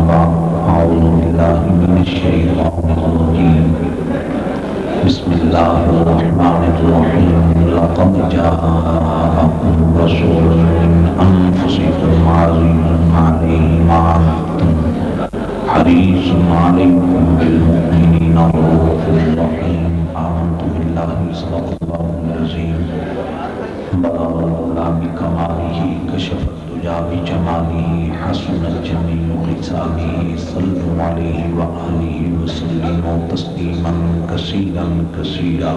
بعد أعوذ بالله من الشيطان الرجيم بسم الله الرحمن الرحيم لقد جاءكم رسول من أنفسكم عزيز عليه ما عنتم حريص عليكم بالمؤمنين رؤوف رحيم آمنت بالله صدق الله العظيم بلغ العلا بكماله كشف الدجى بجماله حسن الجميع لسانه صلوا عليه وآله وسلموا تسليما كثيرا كثيرا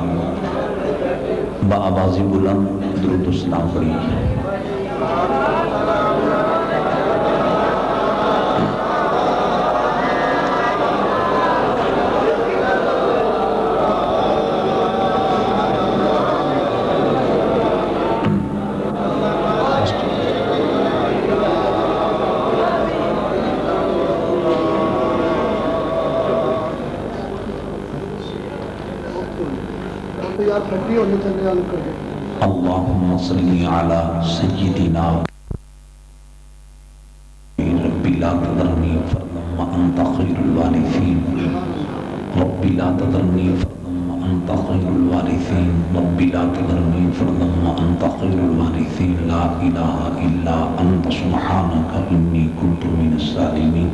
بآواز بلند درود و سلام پڑھیے. اللهم صل على سيدنا ربي لا تذرني فردا وأنت خير الوارثين ربي لا تذرني فردا وأنت خير الوارثين ربي لا تذرني فردا وأنت خير الوارثين لا إله إلا أنت سبحانك إني كنت من الظالمين.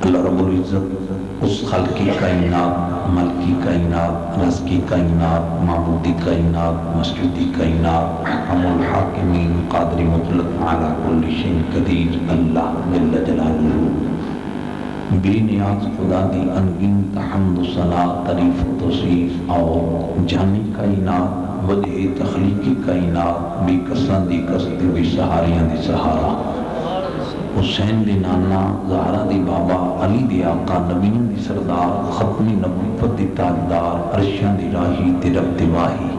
اللہ رب العزت اس خلقی کائنات، ملکی کائنات، رزقی کائنات، معبودی کائنات، مسجدی کائنات، حکم الحاکمین، قادر مطلق علی کل شیء قدیر اللہ جل جلالہ بے نیاز خدا دی انگنت حمد و ثنا تعریف و توصیف اور جانی کائنات وجہ تخلیقی کائنات بے کساں دی کست بے سہاریاں دی سہارا حسین دی نانا، زہرا دی بابا، علی دی آقا، نبیوں دی سردار، ختمی نبوت دی تاجدار، عرشاں دی راہی تے رب دی واہی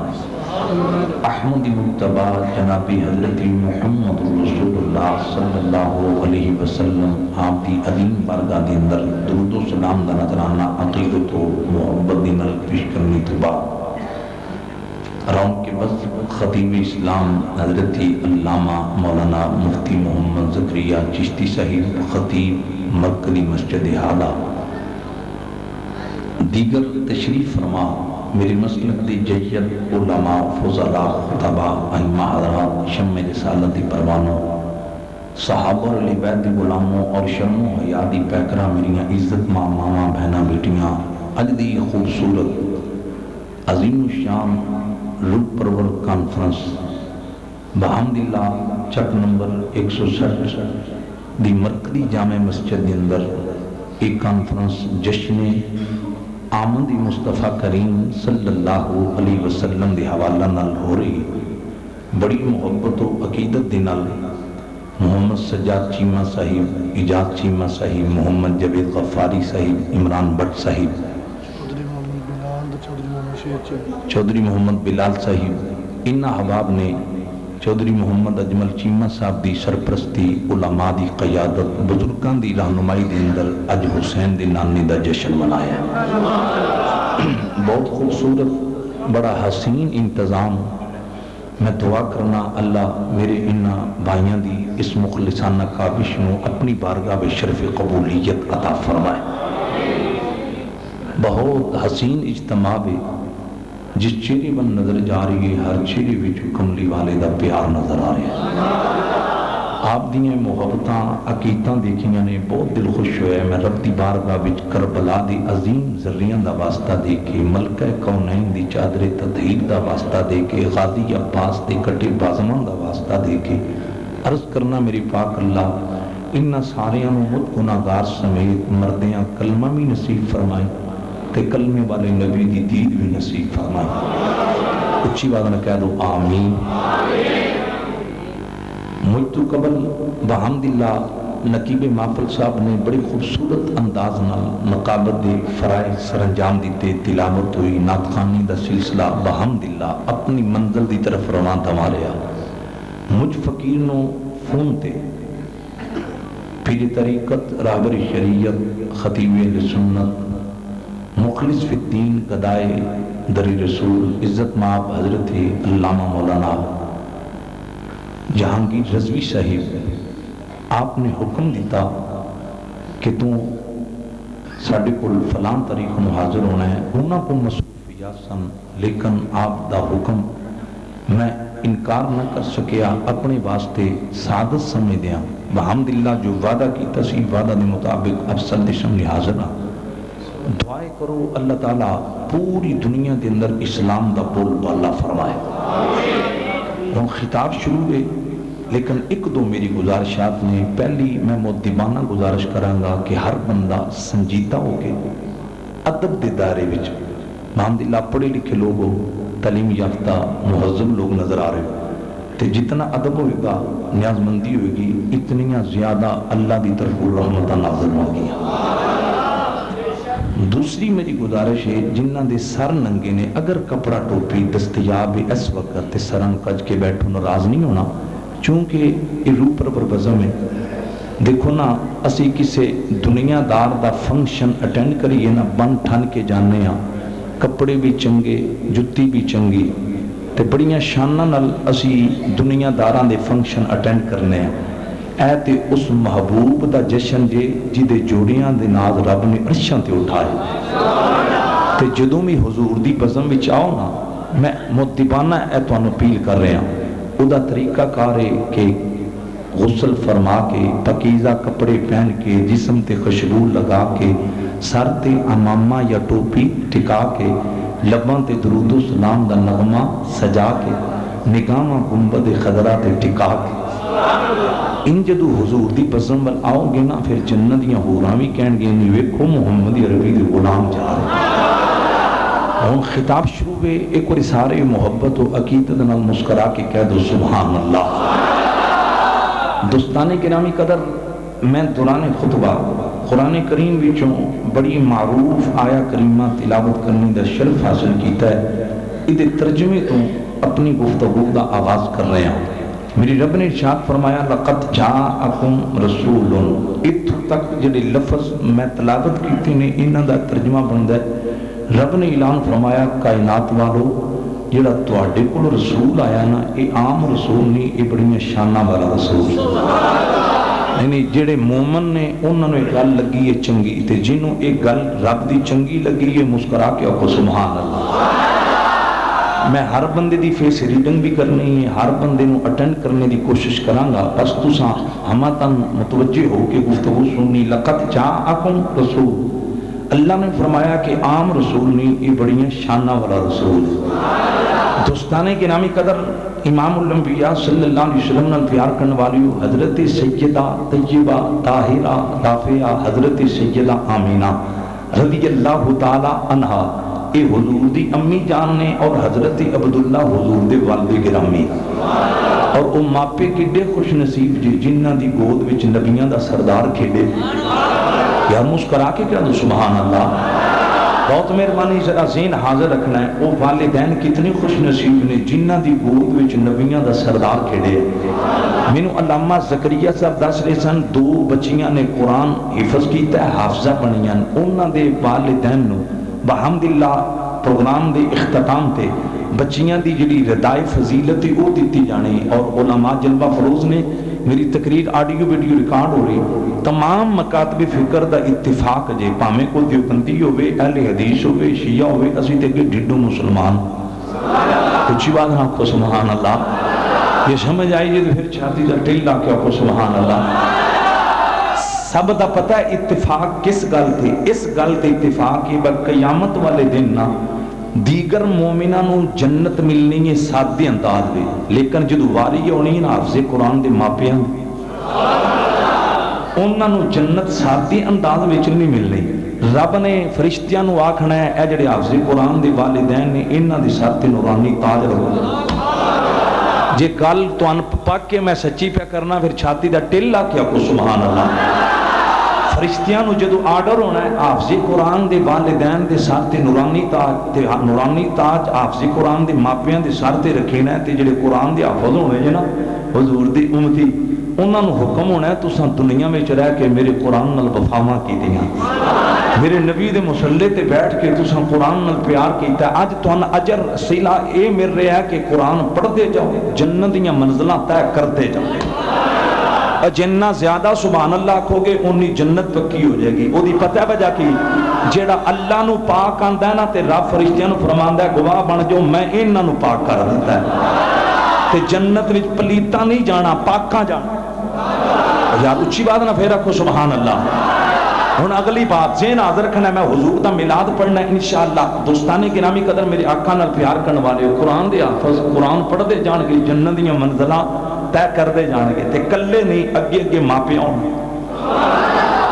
احمد مجتبی جناب حضرت محمد رسول اللہ صلی اللہ علیہ وسلم آپ دی عظیم بارگاہ دے اندر درود و سلام دا نذرانہ عقیدت و محبت دی نال پیش کرنی تو بعد رون کے بس خطیب اسلام حضرت علامہ مولانا مفتی محمد زکریا چشتی صاحب خطیب مرکزی مسجد حالہ دیگر تشریف فرما میری مسلک دی جید علماء فضلاء خطباء ائمہ حضرات شم رسالت پروانوں صحابہ علی بیت غلاموں اور شرم و حیا دی پیکرہ میریاں عزت ماں ماما بہنا بیٹیاں اج دی خوبصورت عظیم الشان روح پرور کانفرنس بحمداللہ چک نمبر 160 دی مرکزی جامع مسجد کے اندر ایک کانفرنس جشن آمد مصطفیٰ کریم صلی اللہ علیہ وسلم دی حوالہ نال ہو رہی بڑی محبت و عقیدت دی نال محمد سجاد چیمہ صاحب، ایجاد چیمہ صاحب، محمد جاوید غفاری صاحب، عمران بٹ صاحب، چودھری محمد بلال صاحب ان احباب نے چودھری محمد اجمل چیمہ صاحب دی سرپرستی علماء دی قیادت بزرگاں دی رہنمائی دے اندر اج حسین دی نانی دا جشن منایا. بہت خوبصورت بڑا حسین انتظام. میں دعا کرنا اللہ میرے انہا بھائیاں دی اس مخلصانہ کابش نو اپنی بارگاہ بے شرف قبولیت عطا فرمائے. بہت حسین اجتماع بے جس چہرے پر نظر جا رہی ہے ہر چہرے وچ کملی والے دا پیار نظر آ رہا ہے. آپ دیاں محبتاں عقیدتاں دیکھیاں نے بہت دل خوش ہوئے. میں رب دی بارگاہ وچ کربلا دی عظیم ذریعہ دا واسطہ دے کے ملکہ کونین دی چادر تطہیر دا واسطہ دے کے غازی عباس دے کٹے بازمان دا واسطہ دے کے عرض کرنا میری پاک اللہ انہاں ساریاں نو مجھ گناہگار سمیت مردیاں کلمہ بھی نصیب فرمائے کہ کلمے والے نبی دی دید بھی نصیب فرمائے. اچھی بات نہ کہہ دو آمین. مجھ تو قبل بحمداللہ نقیب محفل صاحب نے بڑی خوبصورت انداز نال نقابت دے فرائض سرانجام دیتے، تلاوت ہوئی، نعت خوانی دا سلسلہ بحمداللہ اپنی منزل دی طرف روان دماریا. مجھ فقیر نو فون تے پیر طریقت راہبر شریعت خطیب اہل سنت مخلص فی الدین گدائے دری رسول عزت مآب حضرت علامہ مولانا جہانگیر رضوی صاحب آپ نے حکم دیتا کہ تو ساڈے کول فلاں تاریخ نو حاضر ہونا ہے، انہاں کو مصروفیات سن، لیکن آپ دا حکم میں انکار نہ کر سکیا، اپنے واسطے سعادت سمجھ دیا، بحمدللہ جو وعدہ کیتا سی وعدہ دے مطابق اب سد سامنے حاضر ہاں۔ دعائے کرو اللہ تعالیٰ پوری دنیا دے اندر اسلام دا بول بالا فرمائے۔ ہوں خطاب شروع ہے، لیکن ایک دو میری گزارشات نے، پہلی میں مؤدبانہ گزارش کرانگا کہ ہر بندہ سنجیدہ ہو کے ادب دے دائرے وچ، الحمدللہ پڑھے لکھے لوگ ہو، تعلیم یافتہ مہذب لوگ نظر آ رہے ہو، تو جتنا ادب ہوئے گا نیاز مندی ہوئے گی، اتنیاں زیادہ اللہ دی طرف رحمتہ نازل ہوں گی۔ دوسری میری گزارش ہے جنہ دے سر ننگے نے، اگر کپڑا ٹوپی دستیاب اس وقت سرن کج کے بیٹھو ناراض نہیں ہونا، چونکہ یہ روح پرور بزم ہے۔ دیکھو نا اسی کسے دنیا دار دا فنکشن اٹینڈ کریے نا، بن ٹھن کے جانے ہاں، کپڑے بھی چنگے جتی بھی چنگی، تے بڑیاں شانہ نال اسی دنیا داران دے فنکشن اٹینڈ کرنے ہیں۔ اے تے اس محبوب دا جشن جے جدے جوڑیاں دے ناز رب نے عرشاں تے اٹھائے، تے جدوں بھی حضور دی بزم وچ آؤ نا، میں مؤدبانہ اے تانوں اپیل کر رہا ہوں، او دا طریقہ کار ہے کہ غسل فرما کے پاکیزہ کپڑے پہن کے جسم تے خوشبو لگا کے سر تے امامہ یا ٹوپی ٹکا کے لباں تے درود و سلام دا نغمہ سجا کے نگاہاں گنبد خضرا تے ٹکا کے ان جدو حضور دی بزم وال آؤ گے نا، پھر جنتیاں ہوراں بھی کہن گے نہیں ویکھو محمد عربی دے غلام جا رہے ہیں۔ ہوں خطاب شروع ہے، ایک اور سارے محبت و عقیدت نال مسکرا کے کہہ دو سبحان اللہ۔ دوستان گرامی قدر، میں دوران خطبہ قرآن کریم وچوں بڑی معروف آیا کریمہ تلاوت کرنے دا شرف حاصل کیتا ہے، ادھے ترجمے تو اپنی گفتگو دا آغاز کر رہے ہیں۔ میری رب نے ارشاد فرمایا لقد جاءکم رسول، اتھو تک جڑے لفظ میں تلاوت کیتے نے انہاں دا ترجمہ بندا ہے۔ رب نے اعلان فرمایا کائنات والو جڑا تواڈے کول رسول آیا نا، یہ عام رسول نہیں، یہ بڑیاں شاناں والا رسول، یعنی جڑے مومن نے انہاں نوں یہ گل لگی ہے چنگی، تے جنوں یہ گل رب دی چنگی لگی ہے مسکرا کے آکھو سبحان اللہ۔ میں ہر بندے دی فیس ریڈنگ بھی کرنی ہے، ہر بندے نو اٹینڈ کرنے دی کوشش کرانگا، بس تساں ہمہ تن متوجہ ہو کے گفتگو سننی۔ لقد جاءکم رسول، اللہ نے فرمایا کہ عام رسول نہیں، یہ بڑیاں شانہ والا رسول ہے۔ دوستانے کے نامی قدر، امام الانبیاء صلی اللہ علیہ وسلم نے پیار کرنے والی حضرت سیدہ طیبہ طاہرہ رافعہ حضرت سیدہ آمینہ رضی اللہ تعالی عنہا، اے حضور دی امی جان نے اور حضرت عبداللہ حضور دے والد گرامی، اور او ماپے کڈے خوش نصیب جی جنہ دی گود وچ نبیاں دا سردار کھیڑے۔ یا مسکرا کے کہہ دو سبحان اللہ۔ بہت مہربانی ذرا ذہن حاضر رکھنا ہے، وہ والدین کتنی خوش نصیب نے جنہ دی گود وچ نبیاں دا سردار کھیڑے۔ مینوں علامہ زکریا صاحب دس رہے سن، دو بچیاں نے قرآن حفظ کیتا ہے، حافظہ بنیاں، انہاں دے والدین نو بحمدللہ پروگرام دے اختتام تے بچیاں دی جڑی ردائے فضیلت او دیتی جانی، اور علماء جلوہ فروز نے، میری تقریر آڈیو ویڈیو ریکارڈ ہو رہی، تمام مکاتب فکر دا اتفاق جے، پامیں کو دیوبندی ہوئے اہل حدیث ہوئے شیعہ ہوئے، اسی تے کہ ڈھڈو مسلمان، کچھ بات نہ کو سبحان اللہ۔ یہ سمجھ آئی جے پھر چھاتی دا ٹیلا کیا کو سبحان اللہ۔ سب دا پتہ ہے اتفاق کس گل تھی، اس گل تے اتفاق یہ قیامت والے دن نا دیگر مومنہ نو جنت ملنی ہے سادے انداز میں، لیکن جدو واری ہونی ہے نا حافظ قرآن دے ماپیاں انہاں نو جنت سادے انداز میں نہیں ملنی۔ رب نے فرشتیاں نو آکھنا ہے اے جڑے حافظ قرآن دے والدین نے انہاں دی ساتھ نورانی تاج رکھو۔ جے گل تو ان پاک کے میں سچی پہ کرنا، پھر چھاتی دا ٹیلا کیا کو سبحان اللہ۔ فرشتیاں نو جدو آرڈر ہونا ہے حافظ قرآن دے والدین دے ساتھ نورانی تاج حافظ قرآن دے ماپیاں دے سر تے رکھینا ہے، تے جڑے قرآن دے حافظ ہونے جے نا حضور دی امتی، انہاں نو حکم ہونا ہے تساں دنیا میں رہ کے میرے قرآن نال وفاواں کیتیاں، میرے نبی دے مصلی تے بیٹھ کے تساں قرآن نال پیار کیتا ہے، اج تہاں اجر صلہ اے مل رہا ہے کہ قرآن پڑھتے جاؤ، جنت دیاں منزلاں طے کرتے جاؤ۔ اور جنہ زیادہ سبحان اللہ آکھو گے انی جنت پکی ہو جائے گی. وہ دی پتہ ہے وجہ کی؟ جیڑا اللہ نو پاک آندا ہے نا تے رب فرشتیاں نو فرماندا ہے گواہ بن جو میں انہاں نو پاک کر دیتا ہے. تے جنت وچ پلیتا نہیں جانا پاکاں جانا. یار اچھی بات نہ پھر رکھو سبحان اللہ. ہن اگلی بات ذہن حاضر رکھنا ہے، میں حضور دا میلاد پڑھنا ہے انشاءاللہ. دوستانے گرامی قدر میرے آقا نال پیار کرنے والے ہو، قرآن دے حافظ قرآن پڑھ دے جان گے، جنت دیاں منزلاں طے کر دے جان گے. تے کلے نہیں، اگے اگے ماپے آؤں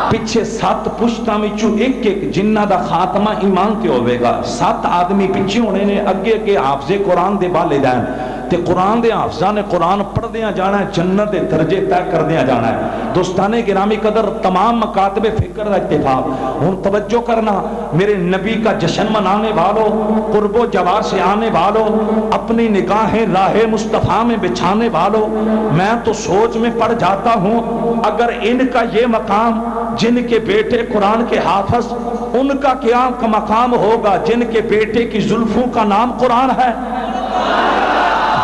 پیچھے 7 پشتاں وچوں ایک ایک جنہ دا خاتمہ ایمان تے ہوے گا. 7 آدمی پیچھے ہونے نے، اگے اگے حافظ قرآن دے والدین تے قرآن دے حافظاں نے قرآن پڑھ دیاں جانا ہے، جنت دے درجے طے کر دیاں جانا ہے. دوستانے گرامی قدر تمام مکاتب فکر کا اتفاق. ہن توجہ کرنا، میرے نبی کا جشن منانے والوں، قرب و جوار سے آنے والوں، اپنی نگاہیں راہ مصطفیٰ میں بچھانے والوں، میں تو سوچ میں پڑ جاتا ہوں اگر ان کا یہ مقام جن کے بیٹے قرآن کے حافظ، ان کا کیا مقام ہوگا جن کے بیٹے کی زلفوں کا نام قرآن ہے،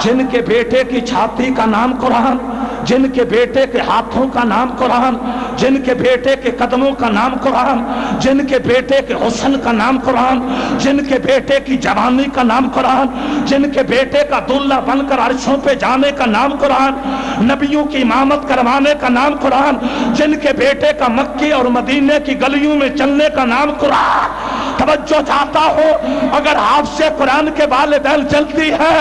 جن کے بیٹے کی چھاتی کا نام قرآن، جن کے بیٹے کے ہاتھوں کا نام قرآن، جن کے بیٹے کے قدموں کا نام قرآن، جن کے بیٹے کے حسن کا نام قرآن، جن کے بیٹے کی جوانی کا نام قرآن، جن کے بیٹے کا دلہا بن کر عرشوں پہ جانے کا نام قرآن، نبیوں کی امامت کروانے کا نام قرآن، جن کے بیٹے کا مکے اور مدینے کی گلیوں میں چلنے کا نام قرآن. توجہ چاہتا ہو، اگر حافظ قرآن کے والدین چلتی ہے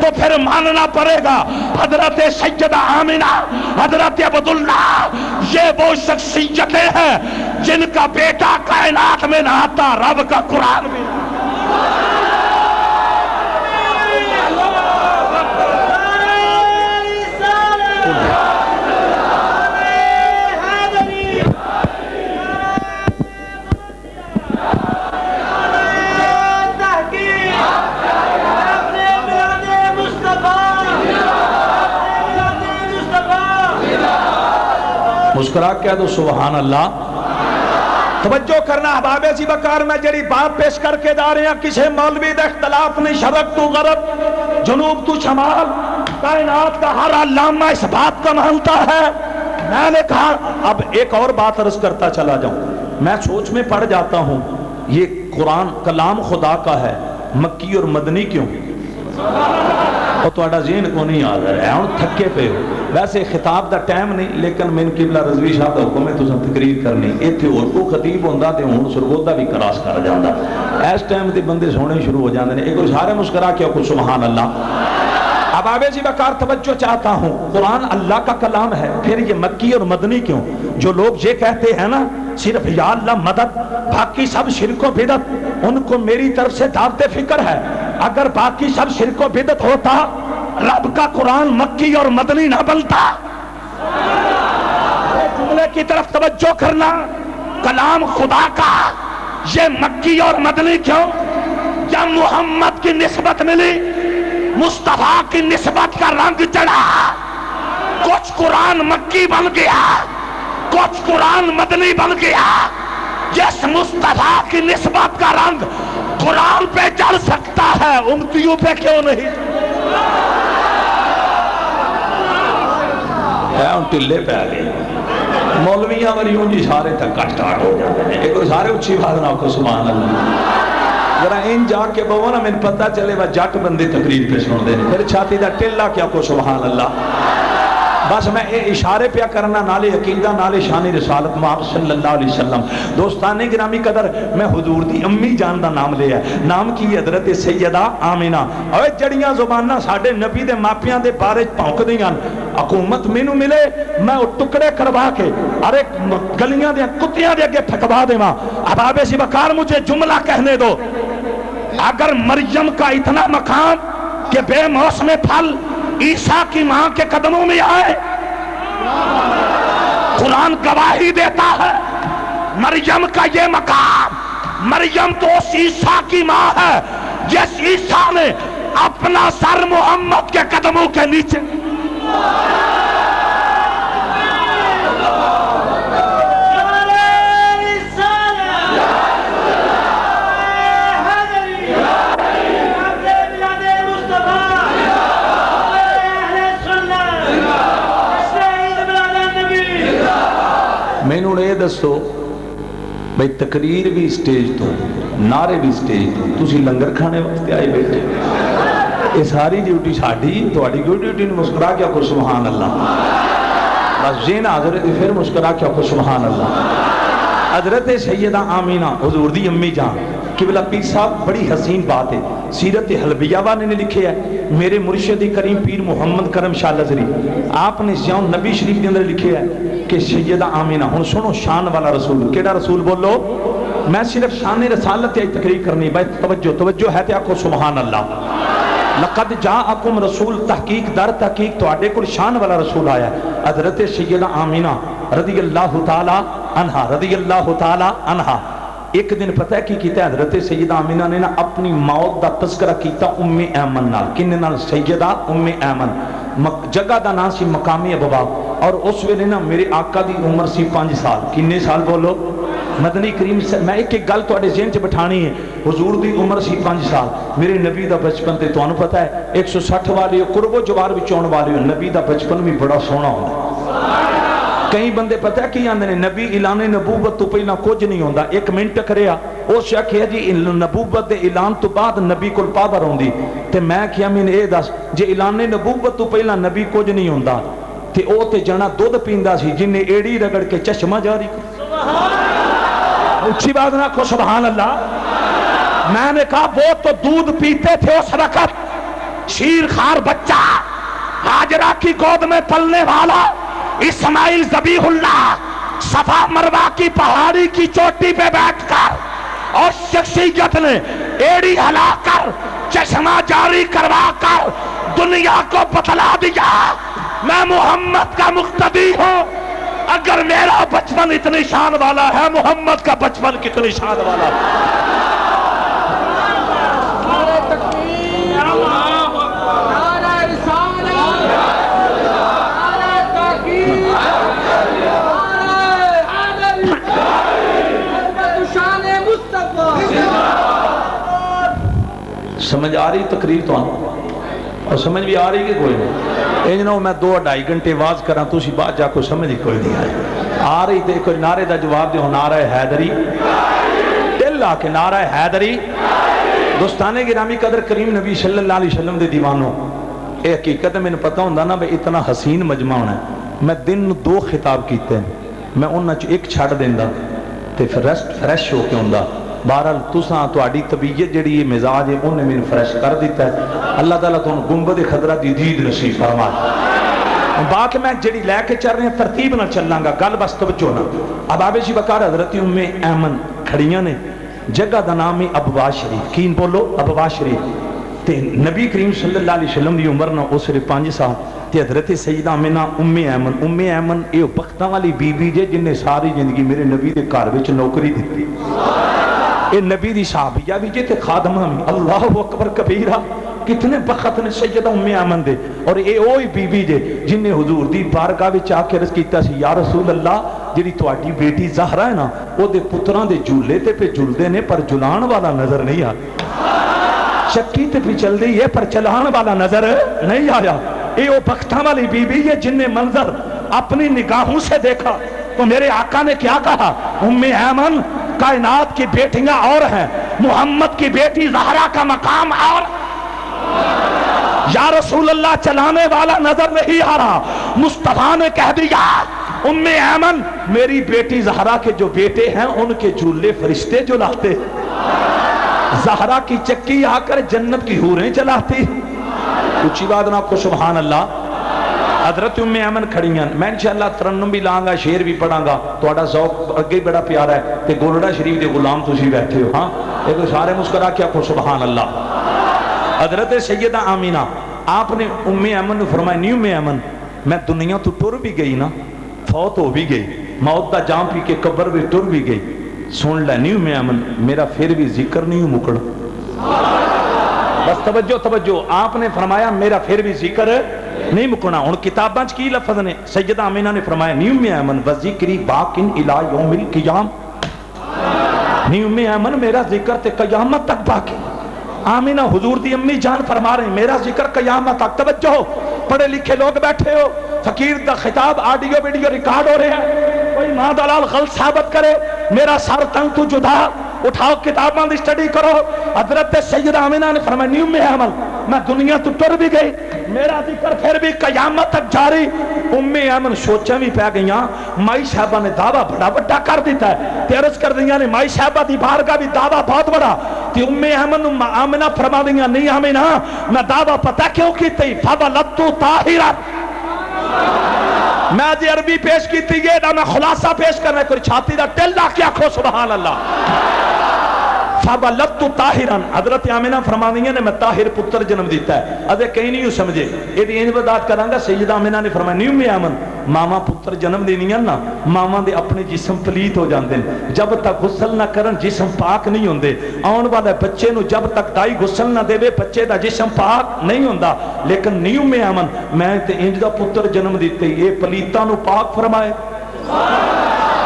تو پھر ماننا پڑے گا حضرت سیدہ آمینہ، حضرت عبداللہ، یہ وہ شخصیتیں ہیں جن کا بیٹا کائنات میں نہ آتا، رب کا قرآن میں مسکرا کہہ دو سبحان اللہ. توجہ کرنا احباب سی بکار، میں جڑی بات پیش کر کے جا رہے ہیں کسے مولوی دا اختلاف نہیں، شرق تو غرب، جنوب تو شمال، کائنات کا ہر علامہ اس بات کا مانتا ہے. میں نے کہا اب ایک اور بات عرض کرتا چلا جاؤں، میں سوچ میں پڑ جاتا ہوں یہ قرآن کلام خدا کا ہے، مکی اور مدنی کیوں؟ اور تہاڈا ذہن کو نہیں آ رہا ہے، ہن تھکے پے ہو. ویسے خطاب دا ٹائم نہیں، لیکن من قبلہ رضوی صاحب دا حکم ہے تساں تقریر کرنی. ایتھے اور کو خطیب ہوندا تے ہن سرگودا بھی کراس کر جاندا. اس ٹائم تے بندے سونے شروع ہو جاندے نے. ایک سارے مسکرا کے کو سبحان اللہ. اب آبے جی بکار توجہ چاہتا ہوں، قرآن اللہ کا کلام ہے، پھر یہ مکی اور مدنی کیوں؟ جو لوگ یہ کہتے ہیں نا صرف یا اللہ مدد، باقی سب شرک و بدعت، ان کو میری طرف سے دعوت فکر ہے. اگر باقی سب شرک و بدعت ہوتا رب کا قرآن مکی اور مدنی نہ بنتا. جملے کی طرف توجہ کرنا، کلام خدا کا یہ مکی اور مدنی کیوں؟ جب محمد کی نسبت ملی، مصطفیٰ کی نسبت کا رنگ چڑھا، کچھ قرآن مکی بن گیا، کچھ قرآن مدنی بن گیا. جس مصطفیٰ کی نسبت کا رنگ قرآن پہ چڑھ سکتا ہے، امتیوں پہ کیوں نہیں؟ ٹلے پہ آ گئے مولویاں وریوں جی سارے تک سٹارٹ ہو جاتے ہیں. ایک سارے اچھی بات نہ کو سبحان اللہ. ذرا ان جا کے بہو نا میں پتہ چلے وہ جٹ بندے تقریر پہ سن دے پھر چھاتی دا ٹلا کیا کو سبحان اللہ. بس میں اے اشارے پہ کرنا، نالے عقیدہ نالے شان رسالت محمد صلی اللہ علیہ وسلم. دوستانے گرامی قدر، میں حضور دی امی جان دا نام لیا ہے، نام کی حضرت سیدہ آمینہ. اوے جڑیاں زباناں ساڈے نبی دے ماپیاں دے بارے پھونکدیاں، حکومت مینوں ملے میں وہ ٹکڑے کروا کے ارے گلیاں دے کتیاں دے اگے پھکوا دیواں. احباب سی بکار مجھے جملہ کہنے دو. اگر مریم کا اتنا مقام کہ بے موسم پھل عیسیٰ کی ماں کے قدموں میں آئے، قرآن گواہی دیتا ہے مریم کا یہ مقام. مریم تو اس عیسیٰ کی ماں ہے جس عیسیٰ نے اپنا سر محمد کے قدموں کے نیچے مینوں یہ دسو بھئی تقریر بھی سٹیج تو نعرے بھی سٹیج تو تسی لنگر کھانے وقت آئے بیٹھے یہ ساری ڈیوٹی ساڑھی تواڈی کوئی ڈیوٹی نہیں مسکرا کیا کو سبحان اللہ بس جین حاضر ہے پھر مسکرا کیا کو سبحان اللہ حضرت سیدہ آمینہ حضور دی امی جان قبلہ پیر صاحب بڑی حسین بات ہے سیرت حلبیہ والے نے لکھے ہے میرے مرشد کریم پیر محمد کرم شاہ لزری آپ نے زیون نبی شریف کے اندر لکھے ہے کہ سیدہ آمینہ ہن سنو شان والا رسول کیڑا رسول بولو میں صرف شان رسالت یا تقریر کرنی بھائی توجہ ہے تے آکھو سبحان اللہ لقد جاءکم رسول تحقیق در تحقیق تو آڈے کل شان والا رسول آیا ہے حضرت سیدہ آمینہ رضی اللہ تعالی عنہا رضی اللہ تعالی عنہا ایک دن پتہ ہے کی کیتا ہے حضرت سیدہ آمینہ نے نا اپنی موت دا تذکرہ کیتا ام ایمن نال کن نال سیدہ ام ایمن جگہ دا نام سی مقامی ابوا اور اس ویلے نا میرے آقا دی عمر سی 5 سال کنے سال بولو مدنی کریم سے میں ایک گل تواڈے ذہن چ بٹھانی ہے حضور دی عمر سی 5 سال میرے نبی دا بچپن تے تانوں پتہ ہے 160 والے قرب و جوار وچ آਉਣ والے نبی دا بچپن بھی بڑا سوہنا ہوندا کئی بندے پتہ ہے کی آندے نے نبی اعلان نبوت تو پہلا کچھ نہیں ہوندا ایک منٹ کریا او شک ہے جی نبوت دے اعلان تو بعد نبی کول پاور ہوندی تے میں کیا میں اے دس جے اعلان نبوت تو پہلا نبی کچھ نہیں ہوندا تے او تے جنا دودھ پیندا سی جن نے ایڑی رگڑ کے چشمہ جاری اچھی بات نہ کو سبحان اللہ میں نے کہا وہ تو دودھ پیتے تھے اس وقت شیر خار بچہ ہاجرہ کی گود میں پلنے والا اسماعیل ذبیح اللہ صفا مروہ کی پہاڑی کی چوٹی پہ بیٹھ کر اور شخصیت نے ایڑی ہلا کر چشمہ جاری کروا کر دنیا کو بتلا دیا میں محمد کا مقتدی ہوں اگر میرا بچپن اتنی شان والا ہے محمد کا بچپن کتنی شان والا ہے سمجھ آ رہی تقریر تو اور سمجھ بھی آ رہی کہ کوئی نہیں انجنوں میں 2-2.5 گھنٹے واز کراں تو اسی بات جا کو سمجھ ہی کوئی نہیں آ رہی تے کوئی نعرے دا جواب دے ہو نعرہ حیدری دل آ کے نعرہ حیدری دوستانے گرامی قدر کریم نبی صلی اللہ علیہ وسلم دے دیوانوں اے حقیقت میں پتہ ہوندا نا بھئی اتنا حسین مجمع ہونا ہے میں دن 2 خطاب کیتے ہیں میں انہاں چ ایک چھڑ دیندا تے پھر ریسٹ فریش ہو کے ہوندا بہرحال تساں تواڈی طبیعت جڑی یہ مزاج ہے انہیں میں فریش کر دیتا ہے اللہ تعالیٰ تو گنبد خضرہ دی دید نصیب فرمائے باقی میں جڑی لے کے چل رہے ہیں ترتیب نہ چلاں گا گل بس توجہ نہ اب آبے بکار حضرت ام ایمن کھڑیاں نے جگہ دا نام ہے ابوا شریف کین بولو ابوا شریف تے نبی کریم صلی اللہ علیہ وسلم دی عمر نہ اس 5 سال تے حضرت سیدہ آمینہ ام ایمن اے بختاں والی بی بی جے جن نے ساری زندگی میرے نبی دے گھر وچ نوکری دتی اے نبی دی صحابیہ بھی جے تے خادمہ بھی اللہ اکبر کبیرہ کتنے بخت نے سیدہ ام ایمن دے اور اے اوہی بی بی جے جن نے حضور دی بارگاہ وچ آ کے عرض کیتا سی یا رسول اللہ جڑی تواڈی بیٹی زہرا ہے نا او دے پتراں دے جھولے تے پہ جھلدے نے پر جلان والا نظر نہیں آ چکی تے پہ چل دی ہے پر چلان والا نظر نہیں آیا اے او بختاں والی بی بی ہے جن نے منظر اپنی نگاہوں سے دیکھا تو میرے آقا نے کیا کہا ام ایمن کائنات کی بیٹیاں اور ہیں محمد کی بیٹی زہرا کا مقام اور یا رسول اللہ چلانے والا نظر نہیں آ رہا مصطفیٰ نے کہہ دیا ام ایمن میری بیٹی زہرا کے جو بیٹے ہیں ان کے جھولے فرشتے جو لاتے زہرا کی چکی آ کر جنت کی حوریں چلاتی کچھ بات نہ کو سبحان اللہ حضرت ام ایمن کھڑیاں میں انشاءاللہ ترنم بھی لانگا شعر بھی پڑھاں گا تھوڑا ذوق اگے بڑا پیارا ہے تے گولڑا شریف دے غلام تسی بیٹھے ہو ہاں ایک سارے مسکرا کیا کو سبحان اللہ حضرت سیدہ آمینہ آپ نے ام ایمن نے فرمایا نہیں ام ایمن میں دنیا تو ٹر بھی گئی نا فوت ہو بھی گئی موت دا جام پی کے قبر بھی ٹر بھی گئی سن لے نہیں ام ایمن میرا پھر بھی ذکر نہیں مکڑ بس توجہ آپ نے فرمایا میرا پھر بھی ذکر نہیں مکنا ان کتاباں کی لفظ نے سیدہ آمینہ نے فرمایا نیوم ایمن وذکری باقن الی یوم القیام نیوم ایمن میرا ذکر تے قیامت تک باقی آمینہ حضور دی امی جان فرما رہے ہیں میرا ذکر قیامت تک توجہ پڑھے لکھے لوگ بیٹھے ہو فقیر دا خطاب آڈیو ویڈیو ریکارڈ ہو رہے ہیں کوئی ماں دلال غلط ثابت کرے میرا سر تنگ تو جدا اٹھاؤ کتاباں دی اسٹڈی کرو. حضرت سیدہ آمینہ نے فرمایا نیو میں عمل میں دنیا تو ٹر بھی گئی میرا ذکر پھر بھی قیامت تک جاری. ام ایمن سوچیں بھی پہ گئیاں مائی صاحبہ نے دعویٰ بڑا بڑا کر دیتا ہے تیرس کر دیا نے مائی صاحبہ دی بارگاہ بھی دعویٰ بہت بڑا تی ام ایمن آمنہ فرما دیا نہیں آمنہ میں دعویٰ پتہ کیوں کی تھی فَوَلَدْتُ طَاهِرًا. میں جی عربی پیش کی تھی یہ میں خلاصہ پیش کرنے کوئی چھاتی دا ٹلہ کیا کھو سبحان اللہ. فَوَلَدْتُ طَاهِرًا حضرت آمنہ فرمانیہ نے میں طاہر پتر جنم دیتا ہے. ادھے کہیں نہیں سمجھے یہ دی انج بدات کرانگا. سیدہ آمنہ نے فرمایا نیو میں آمن ماما پتر جنم دینیاں نا ماما دے اپنے جسم پلیت ہو جاندے جب تک غسل نہ کرن جسم پاک نہیں ہوندے. آن والے بچے نو جب تک دائی غسل نہ دے بچے دا جسم پاک نہیں ہوندا. لیکن نیو میں آمن میں تے انج دا پتر جنم دیتے یہ پلیتاں نو پاک فرمائے.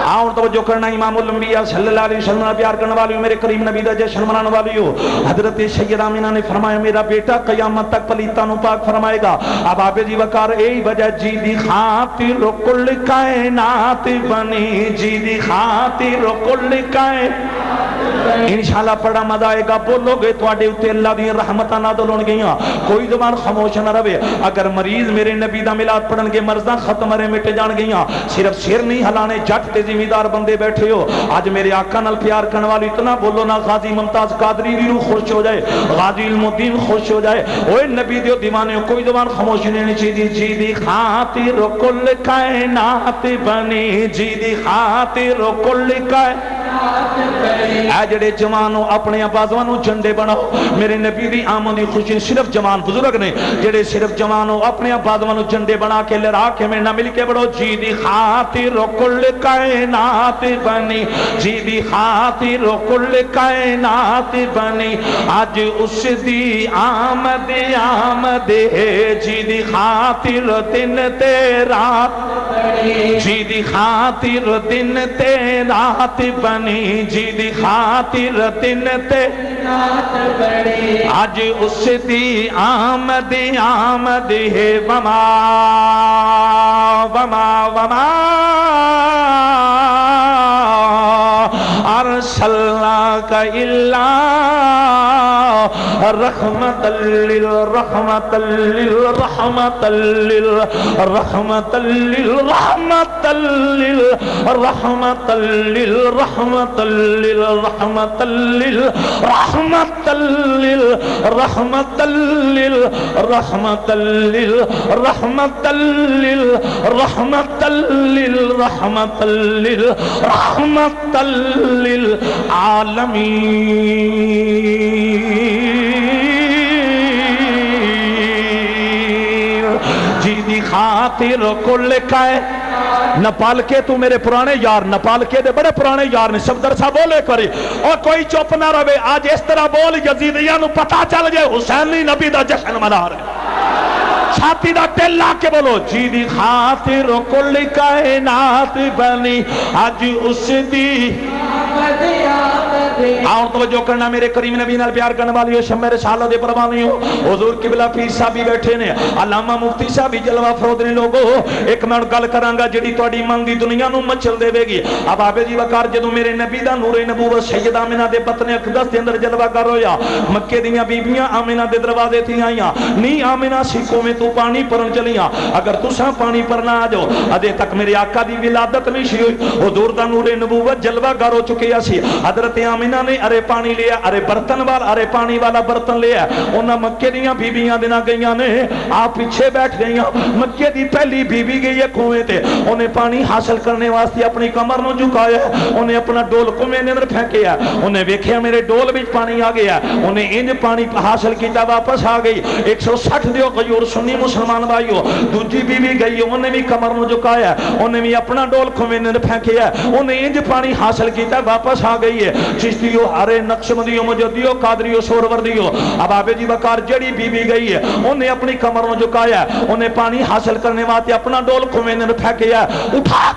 آؤں توجہ کرنا امام الانبیاء صلی اللہ علیہ وسلم پیار کرنے والی ہو میرے کریم نبی دا جشن منانے والی ہو. حضرت سیدہ آمنہ نے فرمایا میرا بیٹا قیامت تک پلیتانو پاک فرمائے گا. اب آپ جی وقار ای وجہ جی دی خاطر کل کائنات بنی جی دی خاطر کل کائنات انشاءاللہ پڑھا مزہ آئے گا. بولو گے تو آڈے اتے اللہ دی رحمتہ نادل ہون گئیاں کوئی زبان خاموش نہ رہے. اگر مریض میرے نبی دا ملاد پڑھن گے مرضاں ختم رہے مٹے جان گئیاں. صرف سر نہیں ہلانے جٹ تے زمیدار بندے بیٹھے ہو. آج میرے آقا نال پیار کرنے والی اتنا بولو نا غازی ممتاز قادری دی روح خوش ہو جائے غازی علم الدین خوش ہو جائے. اوے نبی دیو دیوانے ہو کوئی زبان خاموش نہیں چاہیے. جی دی خاطر کل کائنات بنی جی دی خاطر کل کائنات اے جڑے جوانوں اپنے بازوانوں جھنڈے بناؤ میرے نبی دی آمدی خوشی. صرف جوان بزرگ نے جڑے صرف جوانوں اپنے بازوانوں جھنڈے بنا کے لڑا کے میں نہ مل کے بڑھو. جی دی خاطر کل کائنات بنی جی دی خاطر کل کائنات بنی آج اس دی آمد آمد ہے. جی دی خاطر دن تیرا جی دی خاطر دن تیرات بنی جی دی خاطر دن تیرات بنی آج اس دی آمد آمد ہے. وما وما وما ارسلناک الا رحمت للرحمت للرحمت للرحمت للرحمت للرحمت للرحمت للرحمت للرحمت للرحمت للرحمت للرحمت للرحمت للرحمت للرحمت للعالمین. جی دی خاطر کل کائے نہ پال کے تو میرے پرانے یار نہ پال کے دے بڑے پرانے یار نے سب درسہ بولے کرے اور کوئی چپ نہ رہے. آج اس طرح بول یزیدیاں نو پتہ چل جائے حسینی نبی دا جشن منا رہے. چھاتی دا ٹیلا کے بولو. جی دی خاطر کل کائنات بنی آج اس دی آؤں توجہ کرنا میرے کریم نبی نال پیار کرنے والی ہو شمع رسالہ دے پروانی ہو. حضور قبلہ پیر صاحب بھی بیٹھے نے علامہ مفتی صاحب بھی جلوہ فرود نے لوگو. ایک میں گل کرانگا جڑی توڑی من دی دنیا نو مچل دے گی. اب آبے جی وقار جدو میرے نبی دا نور نبوت سیدہ آمنہ دے پتنے اقدس دے اندر جلوہ کر رویا. مکے دیاں بیبیاں آمنہ دے دروازے تھی آئیاں نہیں آمنہ سکھوں میں تو پانی پرن چلیاں. اگر تساں پانی پرنا آ جاؤ ادھے تک میرے آقا دی ولادت نہیں سی ہوئی. حضور دا نور نبوت جلوہ کر ہو چکے سی. حضرت آمنہ نے ارے پانی لیا ارے برتن والا ارے پانی والا برتن لیا. انہاں مکے دیاں بیبیاں دینا گئیاں نے آپ پیچھے بیٹھ گئیاں. مکے دی پہلی بیبی گئی ہے کنویں تے انہیں پانی حاصل کرنے واسطے اپنی کمر نو جھکایا. انہیں اپنا ڈول کنویں دے اندر پھینکیا. انہیں ویکھیا میرے ڈول وچ پانی آ گیا. انہیں انج پانی حاصل کیتا واپس آ گئی. 160 دیو غیور سنی مسلمان بھائیو. دوجی بیوی گئی انہیں بھی کمر نو جھکایا. انہیں بھی اپنا ڈول کنویں دے اندر پھینکیا. انہیں انج پانی حاصل کیتا واپس آ گئی ہے. چشتیو ہرے نقشبندیو مجدیو قادریو سوروردیو. اب آبے جی وقار جڑی بیوی گئی ہے انہیں اپنی کمر نو جھکایا. انہیں پانی حاصل کرنے واسطے اپنا ڈول کنویں دے اندر پھینکیا. اٹھا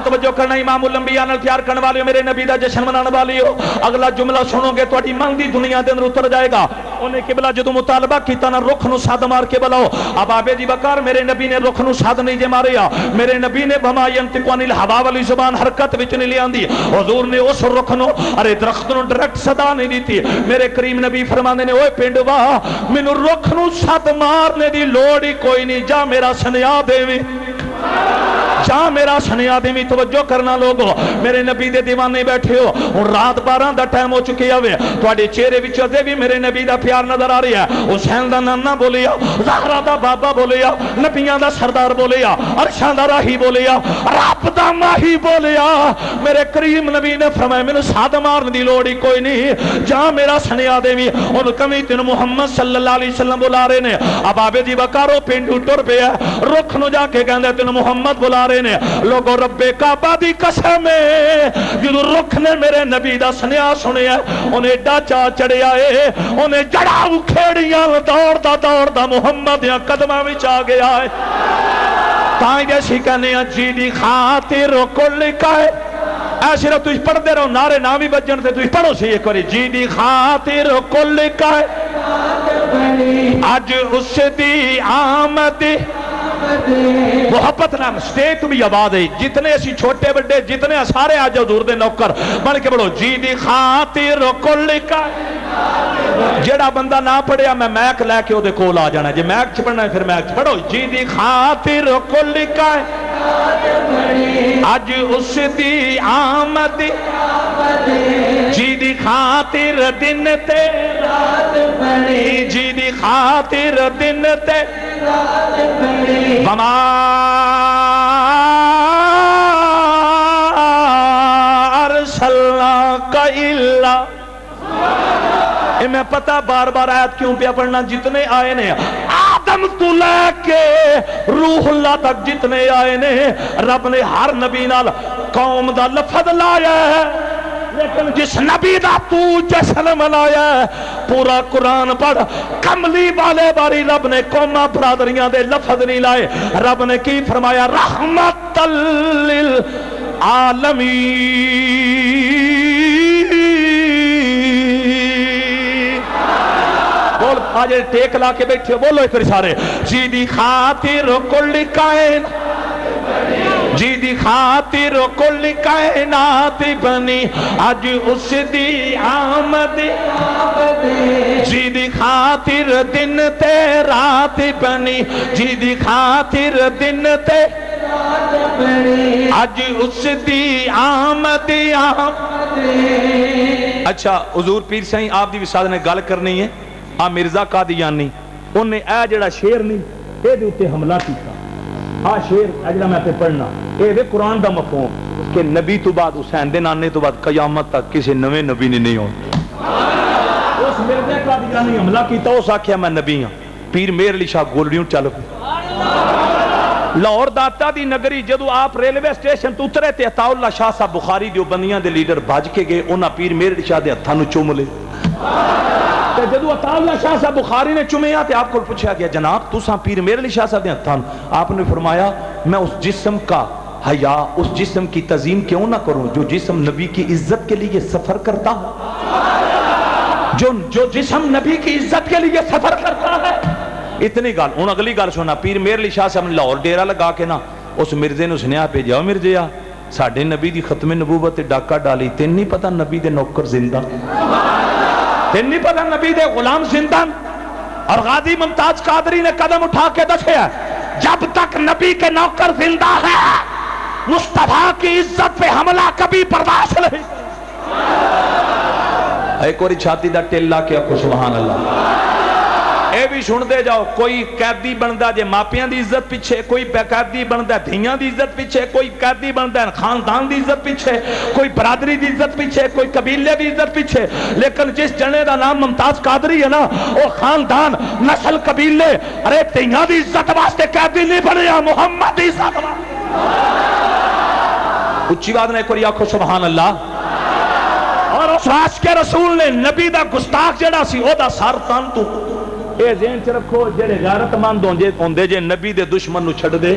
اور توجہ کرنا امام الانبیاء نال پیار کرنے والے میرے نبی دا جشن منانے والے ہو اگلا جملہ سنو گے تہاڈی من دی دنیا دے اندر اتر جائے گا انہیں قبلہ جدوں مطالبہ کیتا نا رخ نو سد مار کے بلاؤ اب آبے دی بکار میرے نبی نے رخ نو سد نہیں جے ماریا میرے نبی نے بما ينطق عن الهوى والی زبان حرکت وچ نہیں لیاندی حضور نے اس رخ نو ارے درخت نو ڈائریکٹ صدا نہیں دیتی میرے کریم نبی فرماندے نے اوے پنڈ وا مینوں رخ نو سد مارنے دی لوڑ ہی کوئی نہیں جا میرا سنیا دیویں جا میرا سنیا دیویں توجہ کرنا لوگو میرے نبی دے دیوانے بیٹھے ہو اور رات 12 دا ٹائم ہو چکی ہوئے تواڈے چہرے وچ ادے بھی میرے نبی دا پیار نظر آ رہا ہے حسین دا نانا بولیا زہرا دا بابا بولیا نبیاں دا سردار بولیا عرشاں دا راہی بولیا رب دا ماہی بولیا میرے کریم نبی نے فرمایا مینوں ساد مارن دی لوڑ ہی کوئی نہیں جا میرا سنیا دیویں اون کمی تین محمد صلی اللہ علیہ وسلم بلا رہے نے اب آبے دی بکارو پنڈو ٹر پیا رخ نو جا کے کہندے تین محمد بلا رہے نے لوگوں رب کعبہ دی قسم ہے جدو رخ نے میرے نبی دا سنیا سنیا انہیں ایڈا چا چڑھیا ہے انہیں جڑاؤ کھیڑیاں دوڑ دا محمد یا قدمہ وچ آ گیا ہے تائیں جیسی کہنے ہیں جی دی خاطر کل کا ہے ایسے نہ تجھ پڑھ دے رہو نعرے نامی بجن سے تجھ پڑھو سے یہ کری جی دی خاطر کل کا ہے آج اس دی آمد محبت نام سٹیٹ بھی آباد ہے جتنے اسی چھوٹے بڑے جتنے سارے آج حضور دے نوکر بن کے بڑھو جی دی خاطر کل کا جیڑا بندہ نہ پڑھیا میں میک لے کے دے کول آ جانا ہے جی میک چ پڑھنا ہے پھر میک پڑھو جی دی خاطر کل کا آج اس دی آمد جی دی خاطر دن تے رات بڑی جی دی خاطر دن تے رات بڑی وما ارسلناک الا میں پتہ بار بار آیت کیوں پیا پڑھنا جتنے آئے نے آدم تو لے کے روح اللہ تک جتنے آئے نے رب نے ہر نبی نال قوم دا لفظ لایا ہے لیکن جس نبی دا تو جشن منایا ہے پورا قرآن پڑھ کملی والے باری رب نے قومہ برادریاں دے لفظ نہیں لائے رب نے کی فرمایا رحمت للعالمین بول آج ٹیک لا کے بیٹھے بولو ایک سارے جی دی خاطر کل کائن جی دی خاطر کل کائنات بنی آج اس دی آمد جی دی خاطر دن تے رات بنی جی دی خاطر دن تے آج اس دی آمد اچھا حضور پیر سائیں آپ دی وساد نے گل کرنی ہے مرزا قادیانی انہیں اے جڑا شیر نہیں اے دے اتے حملہ کیتا شیر اے جڑا میں پہ پڑھنا اے دے قرآن دا مفہوم کہ نبی تو بعد حسین دے نانے تو بعد قیامت تک کسی نوے نبی نے نہیں ہونا اس مرزا قادیانی حملہ کیتا اس آکھیا میں نبی ہوں پیر میر علی شاہ گولڈیوں چل لاہور داتا دی نگری جدو آپ ریلوے سٹیشن تو اترے تے عطا اللہ شاہ صاحب بخاری دیو بندیاں دے لیڈر بھاج کے گئے انہاں پیر میر علی شاہ دے ہتھاں نو چوم لے جدو عطا اللہ شاہ صاحب بخاری نے چومیا تے آپ کو پوچھا گیا جناب تساں پیر میر علی شاہ صاحب دے ہتھاں آپ نے فرمایا میں اس جسم کا حیا اس جسم کی تعظیم کیوں نہ کروں جو جسم نبی کی عزت کے لیے سفر کرتا ہوں جو جسم نبی کی عزت کے لیے سفر کرتا ہے اتنی گل ہوں اگلی گل سنا پیر میر علی شاہ صاحب نے لاہور ڈیرا لگا کے نا اس مرزے نے سنیا بھیجا مرزیا ساڈے نبی دی ختم نبوت تے ڈاکہ ڈالی تین نہیں پتہ نبی دے نوکر زندہ تین نہیں پتہ نبی دے غلام زندہ اور غازی ممتاز قادری نے قدم اٹھا کے دکھیا جب تک نبی کے نوکر زندہ ہے مصطفیٰ کی عزت پہ حملہ کبھی برداشت نہیں ایک اور چھاتی دا ٹیلا کیا کو سبحان اللہ اے بھی سن دے جاؤ کوئی قیدی بندہ جے ماپیاں دی عزت پیچھے کوئی قیدی بندہ دھیاں دی عزت پیچھے کوئی قیدی بندہ خاندان دی عزت پیچھے کوئی برادری دی عزت پیچھے کوئی قبیلے دی عزت پیچھے لیکن جس جنے دا نام ممتاز قادری ہے نا وہ خاندان نسل قبیلے ارے دھیاں دی عزت واسطے قیدی نہیں بنیا محمد دی عزت اچھی بات نے کوئی آنکھو سبحان اللہ اور اس عاشق رسول نے نبی دا گستاخ جڑا سی او دا سر تن تو اے ذہن چ رکھو جڑے غیرت مند ہوندے جے نبی دے دشمن نو چھڈ دے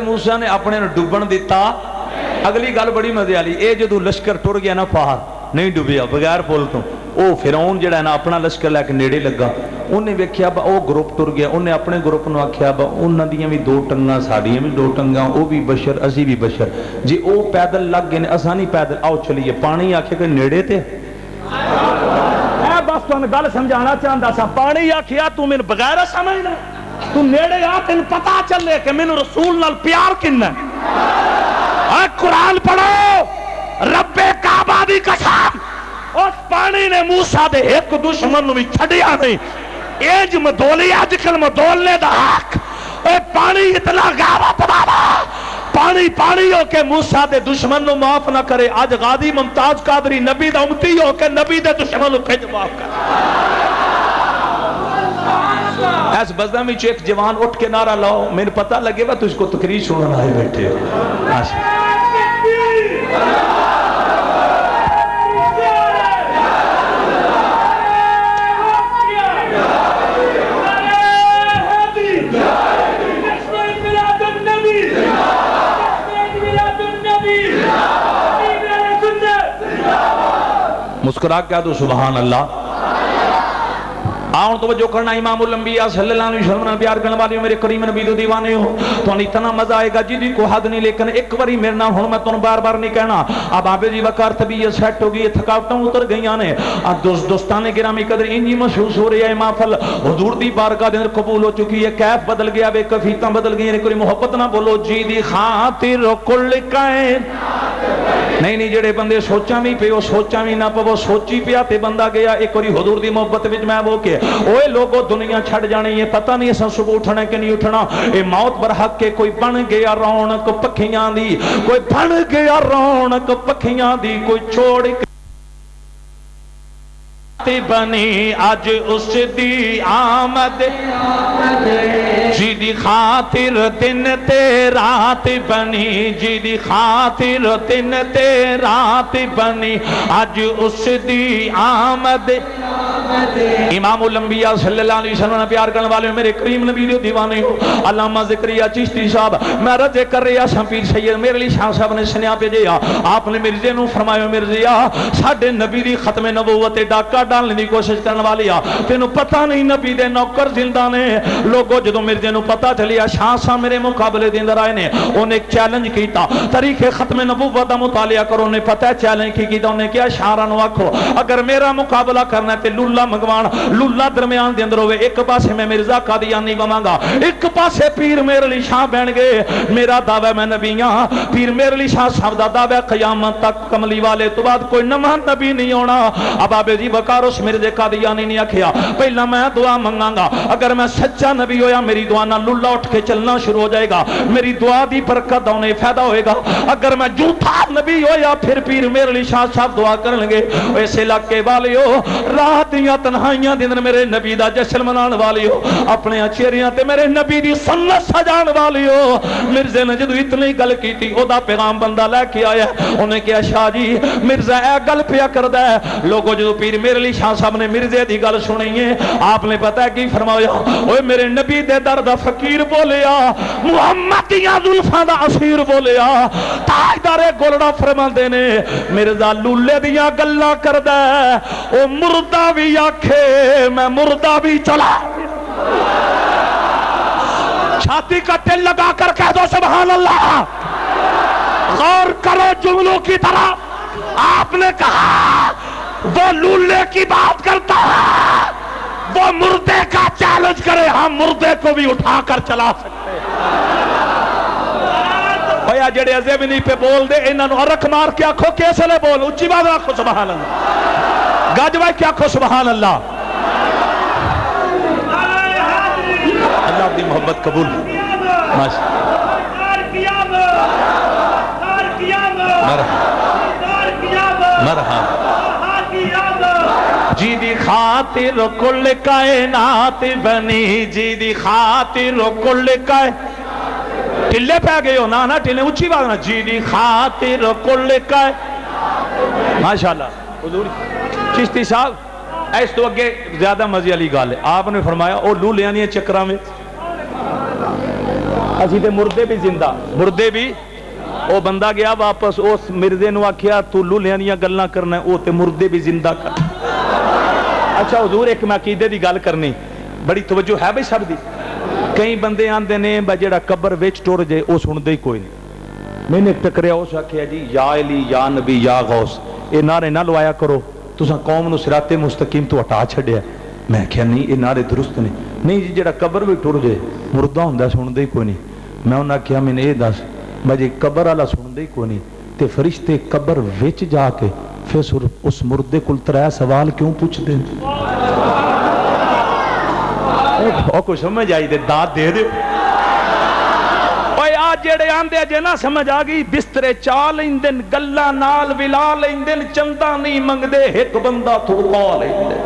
موسیٰ نے اپنے ڈبن دیتا. اگلی گل بڑی مزے والی, اے جدو لشکر ٹر گیا نا باہر نہیں ڈبیا بغیر پل تو, او فرعون جڑا ہے نا اپنا لشکر لے کے نیڑے لگا, انہیں ویکھیا با او گروپ ٹر گیا, انہیں اپنے گروپ نو آکھیا با انہاں دیاں بھی دو ٹنگاں ساڈیاں بھی دو ٹنگاں, او بھی بشر اسی بھی بشر, جی او پیدل لگ گئے اساں نہیں پیدل, آؤ چلیے. پانی آکھے کہ نیڑے تے بس تو گل سمجھانا چاہتا سا, پانی آکھیا تو میں بغیر سمجھنا, تو نیڑے آ تین پتا چلے کہ میں رسول نال پیار کنا. قرآن پڑھو, رب کعبہ دی قسم اس پانی نے موسیٰ دے ایک دشمن نو بھی چھڑیا نہیں. ایج مدولی اج کل مدولنے دا حق, اے پانی اتنا گاوا پڑاوا پانی پانی ہو کے موسیٰ دے دشمن نو معاف نہ کرے. آج غازی ممتاز قادری نبی دا امتی ہو کے نبی دے دشمن نو کھج معاف کرے. ایس بزدہ میں ایک جوان اٹھ کے نعرہ لاؤ, میرے پتہ لگے گا تجھ کو تقریر سننا آئے بیٹھے ہو. مسکرا کیا تو سبحان اللہ. آؤں توجہ کرنا, امام الانبیاء صلی اللہ علیہ وسلم نے پیار کرنے والے میرے کریم نبی دو دیوانے ہو تو اتنا مزہ آئے گا جی کو حد نہیں. لیکن ایک باری میرے نام ہوں میں تو بار بار نہیں کہنا. اب آبے جی وقار طبیعت سیٹ ہو گئی, تھکاوٹاں اتر گئیاں نے, دوستان گرامی قدر انجی محسوس ہو رہی ہے محفل حضور دی بارگاہ دے اندر قبول ہو چکی ہے. کیف بدل گیا بے کفیتاں بدل گئی, کوئی محبت نہ بولو جی دی خاطر کل کائن نہیں جڑے بندے سوچاں بھی پہ وہ سوچاں بھی نہ پو سوچی پیا تے بندہ گیا. ایک باری حضور دی محبت وچ میں وہ کہ اوے لوگوں دنیا چھڑ جانی ہے, پتہ نہیں اساں صبح اٹھنا کہ نہیں اٹھنا. اے موت برحق کے کوئی بن گیا رونق پکھیاں دی, کوئی بن گیا رونق پکھیاں دی, کوئی چھوڑ بنی اج اس دی آمد جی دی خاطر دن تے رات بنی, جی دی خاطر دن تے رات بنی اج اس دی آمد. امام الانبیاء صلی اللہ علیہ وسلم نے پیار کرنے والے میرے کریم نبی دے دیوانے ہو. علامہ ذکریہ چشتی صاحب میں رجے کر رہا سا, پیر سید میرے علی شاہ صاحب نے سنیا پہ جیا, آپ نے مرزے نو فرمایا مرزیا ساڈے نبی دی ختم نبوت ڈاکہ ڈالنے دی کوشش کرنے والی آ, تینوں پتہ نہیں نبی دے نوکر زندہ نے. لوگوں جدو مرزے نو پتہ چلیا شاہ صاحب میرے مقابلے دے اندر آئے نے, انہیں ایک چیلنج کیتا تاریخ ختم نبوت دا مطالعہ کرو. انہیں پتہ ہے چیلنج کی کیتا, انہیں کیا شاعرہ نو آکھو اگر میرا مقابلہ کرنا ہے تے لولا مگوان, لولا درمیان دے اندر ہوئے, ایک پاسے میں مرزا قادیانی بواں گا, ایک پاسے پیر میرے علی شاہ بین گے. میرا دعویٰ میں نبیاں, پیر میرے علی شاہ صاحب دا دعویٰ قیامت تک کملی والے تو بعد کوئی نمہ نبی نہیں ہونا. اب آبے جی وقار اس مرزے قادیانی نہیں آکھیا پہلا میں دعا منگاں گا, اگر میں سچا نبی ہویا میری دعا نہ لولا اٹھ کے چلنا شروع ہو جائے گا, میری دعا دی برکت ہونے فائدہ ہوئے گا. اگر میں جھوٹا نبی ہویا پھر پیر میرے علی شاہ صاحب دعا کرن گے. ایسے علاقے والے ہو رات دیاں تنہائیاں دن میرے نبی دا جشن منان والی ہو, اپنے چہریاں تے میرے نبی دی سنت سجان والی ہو. مرزے نے جدو اتنی گل کی تھی او دا پیغام بندہ لے کے آیا, انہیں کیا شاہ جی مرزا اے گل پیا کردا ہے. لوگوں جدو پیر میرے علی شاہ صاحب نے مرزے دی گل سنی ہے, آپ نے پتہ ہے کی فرمایا, اوے میرے نبی دے در دا فقیر بولیا, محمدیاں زلفاں دا اسیر بولیا, تاجدار گولڑا فرماندے نے مرزا لولے دیاں گلاں کردا ہے, او مردہ بھی آکھے میں مردہ بھی چلا. چھاتی کا تل لگا کر کہہ دو سبحان اللہ. غور کرو جملوں کی طرح. آپ نے کہا وہ لولے کی بات کرتا ہے, وہ مردے کا چیلنج کرے, ہم مردے کو بھی اٹھا کر چلا سکتے بھیا. جڑے عزیمنی پہ بول دے انہاں نو رکھ مار کے آکھو کیسے لے بول, اچھی بات آکھو سبحان اللہ. گاج بھائی کیا آکھو سبحان اللہ. اللہ دی محبت قبول. مرحبا جی دی خاطر کل کائنات بنی, جی دی خاطر کل کائنات. ٹلے پہ گئے ہو نا ٹلے اچھی بات نا, جی دی خاطر کل کائنات. ماشاءاللہ حضور چشتی صاحب اس تو اگے زیادہ مزے والی گل ہے. آپ نے فرمایا او لولیاں دی چکراں میں اسی تے مردے بھی زندہ مردے بھی او بندہ گیا واپس اس مردے نو آکھیا تو لولیاں دیاں گلاں کرنا او تے مردے بھی زندہ کر اچھا حضور ایک میں عقیدے دی گل کرنی بڑی توجہ ہے بھائی سب دی کئی بندے آندے نے با جڑا قبر وچ ٹر جائے او سن دے کوئی نہیں میں نے ٹکریا اس آکھیا جی یا علی یا نبی یا غوث اے نعرے نہ لوایا کرو تساں قوم نو صراط مستقیم تو ہٹا چھڈیا میں کہیا نہیں اے نعرے درست نہیں جی جڑا قبر وچ ٹر جائے مردہ ہوندا سن دے کوئی نہیں میں انہاں کہیا میں نے اے دس بجے قبر والا سن دے کوئی نہیں تے فرشتے قبر وچ جا کے پھر اس مردے کول ترے سوال کیوں پوچھ دے او کو سمجھ آئی دے داد دے دے اوے آ جڑے آندے جے نہ سمجھ آ گئی بسترے چا لیندن گلاں نال ولا لیندن چندا نہیں منگدے ایک بندہ تھوڑا لیندے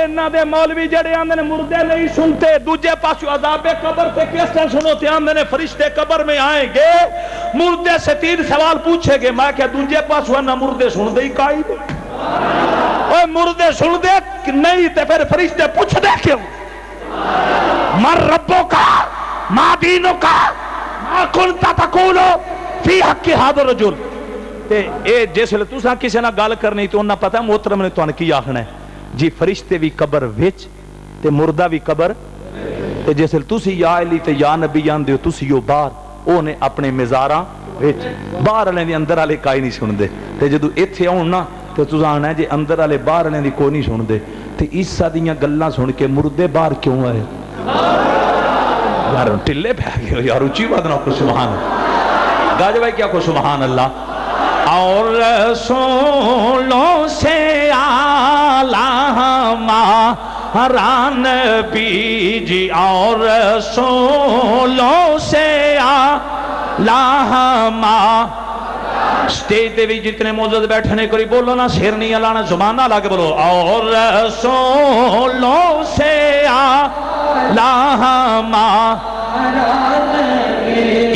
انہاں دے مولوی جڑے آندے نے مردے نہیں سنتے دوجے پاسو عذاب قبر تے کیسے سنو تے آندے نے فرشتے قبر میں آئیں گے مردے سے 3 سوال پوچھے گے میں کہ دوجے پاسو نہ مردے سن دے کائی دے اوے مردے سن دے نہیں تے پھر فرشتے پوچھ دے کیوں مر ربو کا ما دینو کا ما کنتا تقولو فی حق هذا الرجل تے اے جس لے تساں کسے نہ گل کرنی تے انہاں پتہ محترم نے تانوں کی آکھنا ہے جی فرشتے بھی قبر وچ تے مردہ بھی قبر تے جس لے تسی یا علی تے یا نبی آندے ہو تسی یو باہر او نے اپنے مزاراں وچ باہر والے دی اندر والے کائی نہیں سن دے تے جدوں ایتھے آون نا تے تساں آنا جی اندر والے باہر والے دی کوئی نہیں سن دے تے عیسیٰ دیاں گلاں سن کے مردے باہر کیوں آئے یار ٹلے پہ گئے یار اونچی بات نہ کو سبحان گاج بھائی کیا کو سبحان اللہ اور رسولوں سے اعلیٰ ہمارا نبی جی اور رسولوں سے اعلیٰ ہمارا سٹیج دے بھی جتنے موجود بیٹھنے کوئی بولو نا سر نہیں الانا زبان نہ لا کے بولو اور رسولوں سے اعلیٰ ہمارا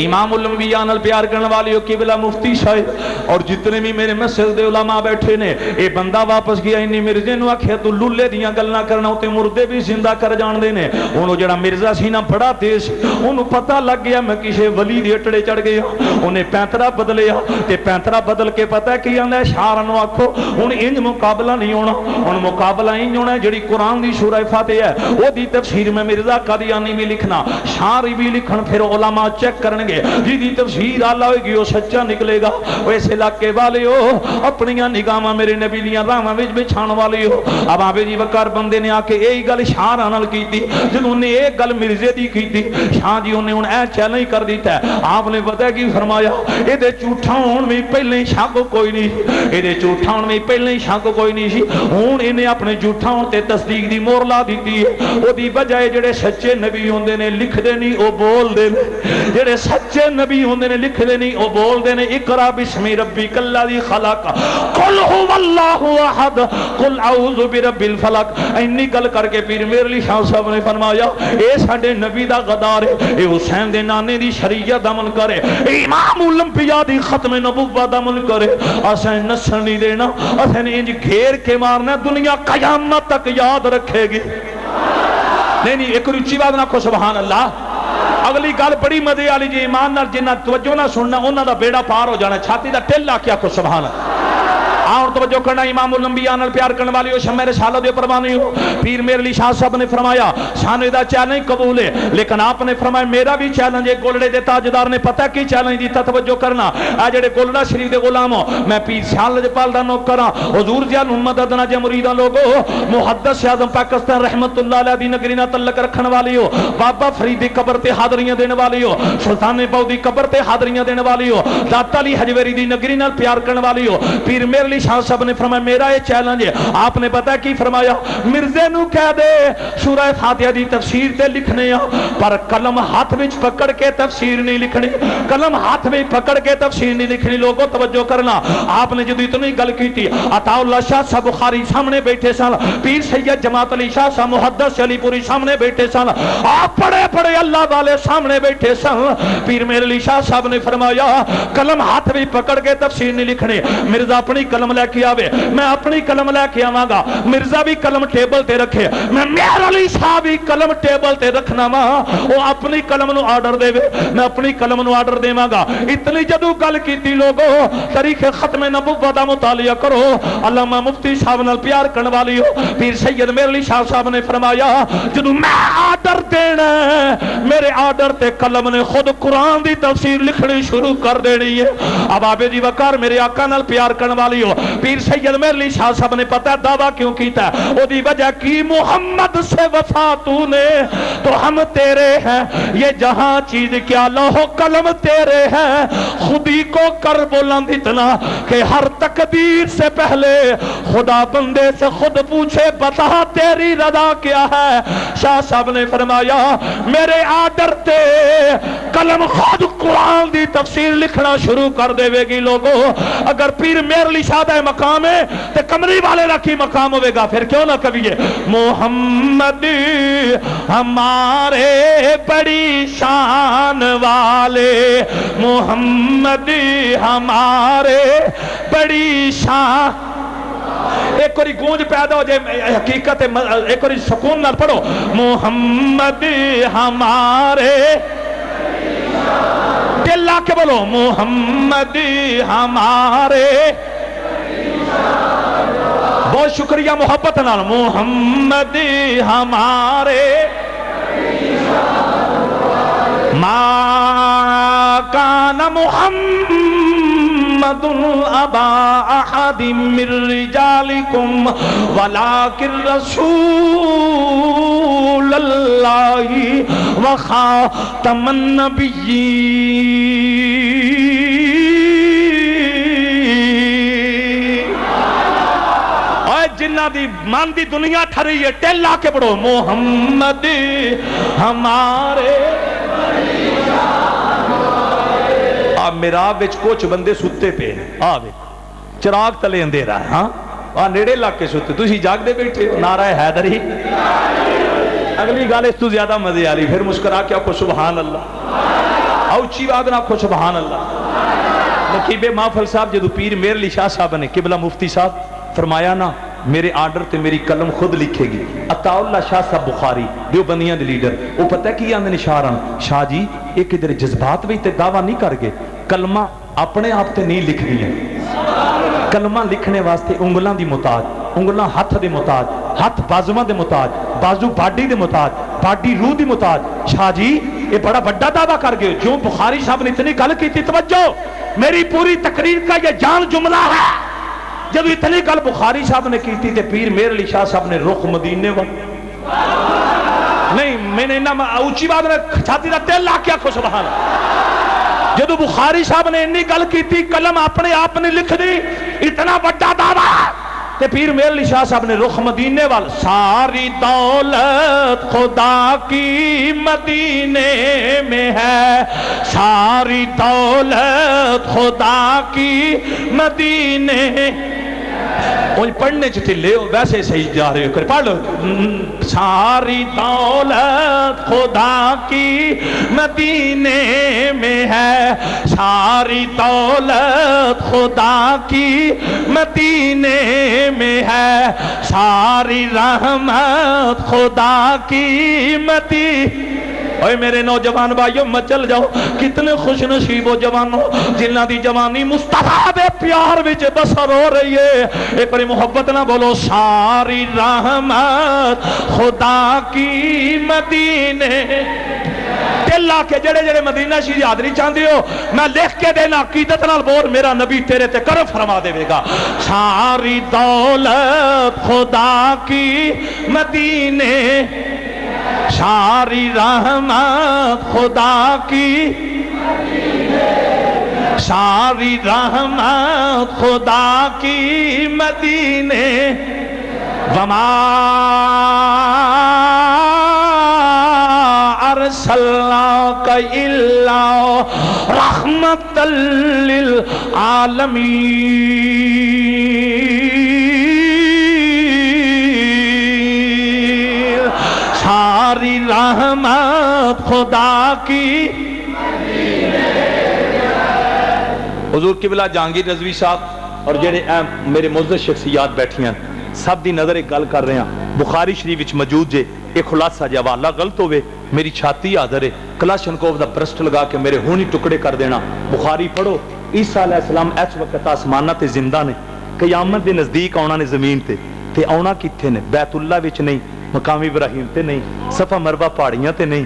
امام الانبیاء نال پیار کرنے والیوں قبلہ مفتی صاحب اور جتنے بھی میرے مسجد دے علماء بیٹھے نے اے بندہ واپس گیا انی مرزے نو آکھیا تو لولے دیاں گلاں کرنا تے مردے بھی زندہ کر جان دے نے انہوں جڑا مرزا سی نا بڑا تیز انہوں پتہ لگ گیا میں کسے ولی دے اٹڑے چڑھ گیا انہیں پینترا بدلیا تے پینترا بدل کے پتہ کی آندا ہے شعر نو آکھو ہن انج مقابلہ نہیں ہونا ہن مقابلہ انج ہونا جڑی قرآن دی سورہ فاتحہ ہے او دی تفسیر میں مرزا قادیانی بھی لکھنا شعر بھی لکھن پھر علماء چیک کرن گے جی دی تفسیر آلہ ہوئے گی وہ سچا نکلے گا ویسے علاقے والے ہو اپنیاں نگاہاں میرے نبی دیاں راہاں وچ بچھان والے ہو اب آبے جی وقار بندے نے آ کے یہی گل شاہ نال کیتی جدوں نے ایک گل مرزے دی کیتی شاہ جی انہیں ہن اے چیلنج کر دیتا ہے آپ نے پتہ کی فرمایا اے دے جھوٹا ہون میں پہلے شک کوئی نہیں اے دے جھوٹا ہون میں پہلے شک کوئی نہیں سی ہن انہیں اپنے جھوٹا ہون تے تصدیق دی مہر لا دتی ہے او دی بجائے جڑے سچے نبی ہوندے نے لکھ دے نہیں او بول دے جڑے سچے نبی ہوندے نے لکھ دے نہیں او بول دے نے اقرا بسم ربک الذی خلق قل هو اللہ احد قل اعوذ برب الفلق اینی گل کر کے پیر میرے علی شاہ صاحب نے فرمایا اے ساڈے نبی دا غدار ہے اے حسین دے نانے دی شریعت عمل کرے امام الانبیاء دی ختم نبوت عمل کرے اسیں نسل نہیں دینا اسیں انج گھیر کے مارنا دنیا قیامت تک یاد رکھے گی نہیں ایک روچی بات نہ کو سبحان اللہ اگلی گل بڑی مزے والی جی ایمان نال جنہ توجہ نہ سننا انہاں دا بیڑا پار ہو جانا چھاتی دا ٹیلا کیا کو سبحان اللہ اور توجہ کرنا امام الانبیاء نال پیار کرنے والی ہو شمع رسالت دے پروانی ہو پیر میرے علی شاہ صاحب نے فرمایا سانو دا چیلنج قبول ہے لیکن آپ نے فرمایا میرا بھی چیلنج ہے گولڑے دے تاجدار نے پتہ کی چیلنج دیتا توجہ کرنا اے جڑے گولڑا شریف دے غلام ہو میں پیر شاہ لجپال دا نوکر ہاں حضور جان محمد ادنا جے مریداں لوگو محدث اعظم پاکستان رحمت اللہ علیہ دی نگری نال تعلق رکھن والی ہو بابا فرید دی قبر تے حاضریاں دینے والی ہو سلطان باو دی قبر تے حاضریاں دینے والی ہو داتا علی حجویری دی نگری نال پیار کرنے والی ہو پیر میرے شاہ صاحب نے فرمایا میرا یہ چیلنج ہے آپ نے پتہ کی فرمایا مرزے نو کہہ دے سورہ فاتحہ دی تفسیر تے لکھنے پر قلم ہاتھ وچ پکڑ کے تفسیر نہیں لکھنی قلم ہاتھ وچ پکڑ کے تفسیر نہیں لکھنی لوگوں توجہ کرنا آپ نے جدو اتنی گل کی تھی عطا اللہ شاہ صاحب بخاری سامنے بیٹھے سن پیر سید جماعت علی شاہ صاحب محدث علی پوری سامنے بیٹھے سن آپ پڑے پڑے اللہ والے سامنے بیٹھے سن پیر میرے علی شاہ صاحب نے فرمایا قلم ہاتھ وچ پکڑ کے تفسیر نہیں لکھنی مرزا اپنی قلم لے لے کے آوے میں اپنی قلم لے کے آواں گا مرزا بھی قلم ٹیبل تے رکھے میں میر علی صاحب بھی قلم ٹیبل تے رکھنا وا وہ اپنی قلم نو آرڈر دے میں اپنی قلم نو آرڈر دیواں گا اتنی جدو گل کیتی لوگو تاریخ ختم نبوت دا مطالعہ کرو علامہ مفتی صاحب نال پیار کرن والی ہو پیر سید میر علی شاہ صاحب نے فرمایا جدو میں آرڈر دینا میرے آرڈر تے قلم نے خود قرآن دی تفسیر لکھنی شروع کر دینی ہے اب آبے جی وقار میرے آقا نال پیار کرن والی ہو پیر سید میر علی شاہ صاحب نے پتہ دعویٰ کیوں کیتا ہے او دی وجہ کی محمد سے وفا تو نے تو ہم تیرے ہیں یہ جہاں چیز کیا لوح قلم تیرے ہیں خودی کو کر بلند اتنا کہ ہر تقدیر سے پہلے خدا بندے سے خود پوچھے بتا تیری رضا کیا ہے شاہ صاحب نے فرمایا میرے آرڈر تے قلم خود قرآن دی تفسیر لکھنا شروع کر دے گی لوگوں اگر پیر میر علی شاہ دا مقام ہے تے کمری والے دا کی مقام ہوئے گا پھر کیوں نہ کبھی محمد ہمارے بڑی شان والے محمد ہمارے بڑی شان ایک اور گونج پیدا ہو جائے حقیقت ایک اور سکون نہ پڑھو محمد ہمارے دل لا کے بولو محمد ہمارے بہت شکریہ محبت نال محمد ہمارے ما کان محمد ابا احد من رجالکم ولکن رسول اللہ وخاتم النبیین جنہ دی مان دی دنیا ٹھری ہے ٹیل لا کے پڑھو محمد ہمارے آپ میراب وچ کچھ بندے ستے پہ آوے چراغ تلے اندھیرا ہے ہاں نیڑے لا کے ستے تسی جاگ دے بیٹھے نعرہ حیدری اگلی گال اس تو زیادہ مزے آ رہی پھر مسکرا کے آکھو سبحان اللہ اوچی بات نہ آکھو سبحان اللہ نقیب محفل صاحب جدو پیر میر علی شاہ صاحب نے قبلہ مفتی صاحب فرمایا نا میرے آرڈر تے میری قلم خود لکھے گی عطا اللہ شاہ صاحب بخاری دیوبندیاں دے لیڈر وہ پتہ ہے کی آندے نشارن شاہ جی ایک ادھر جذبات بھی تے دعویٰ نہیں کر گے کلمہ اپنے آپ تے نہیں لکھ دی ہے کلمہ لکھنے واسطے انگلاں دی محتاج انگلاں ہاتھ دے محتاج ہاتھ بازواں دے محتاج بازو باڈی دے محتاج باڈی روح دی محتاج شاہ جی یہ بڑا بڑا دعویٰ کر گئے جو بخاری صاحب نے اتنی گل کی تھی توجہ میری پوری تقریر کا یہ جان جملہ ہے جب اتنی گل بخاری صاحب نے کی تھی تے پیر میر علی شاہ صاحب نے رخ مدینے نہیں میں نے اونچی بات نے چھاتی دا تیل لا کے آکھو سبحان جب بخاری صاحب نے اتنی گل کی تھی قلم اپنے آپ نے لکھ دی اتنا بڑا دعویٰ تے پیر میر علی شاہ صاحب نے رخ مدینے وال ساری دولت خدا کی مدینے میں ہے ساری دولت خدا کی مدینے پڑھنے چاہتے لے ویسے صحیح جا رہے ہو کر پڑھ لو ساری دولت خدا کی مدینے میں ہے ساری دولت خدا کی مدینے میں ہے ساری رحمت خدا کی مدینے اوے میرے نوجوان بھائیو مچل جاؤ کتنے خوش نصیب ہو جوانوں جنہ دی جوانی مصطفیٰ دے پیار وچ بسر ہو رہی ہے ایک بڑی محبت نہ بولو ساری رحمت خدا کی مدینے دل لا کے جڑے جڑے مدینہ شریف حاضری چاہتے ہو میں لکھ کے دینا عقیدت نال بول میرا نبی تیرے تے کرم فرما دے گا ساری دولت خدا کی مدینے ساری رحمت خدا کی ساری رحمت خدا کی مدینے وما ارسلناک الا رحمت للعالمین ساری رحمت خدا کی حضور قبلہ جہانگیر رضوی صاحب اور جڑے میرے معزز شخصیات بیٹھیاں سب دی نظر ایک گل کر رہے ہیں بخاری شریف وچ موجود جے ایک خلاصہ جے حوالہ غلط ہوئے میری چھاتی حاضر ہے کلاشنکوف دا برسٹ لگا کے میرے ہونی ٹکڑے کر دینا بخاری پڑھو عیسیٰ علیہ السلام اس وقت آسمانہ تے زندہ نے قیامت دے نزدیک آنا نے زمین تے آنا کتھے نے بیت اللہ وچ نہیں مقام ابراہیم تے نہیں صفا مروہ پہاڑیاں تے نہیں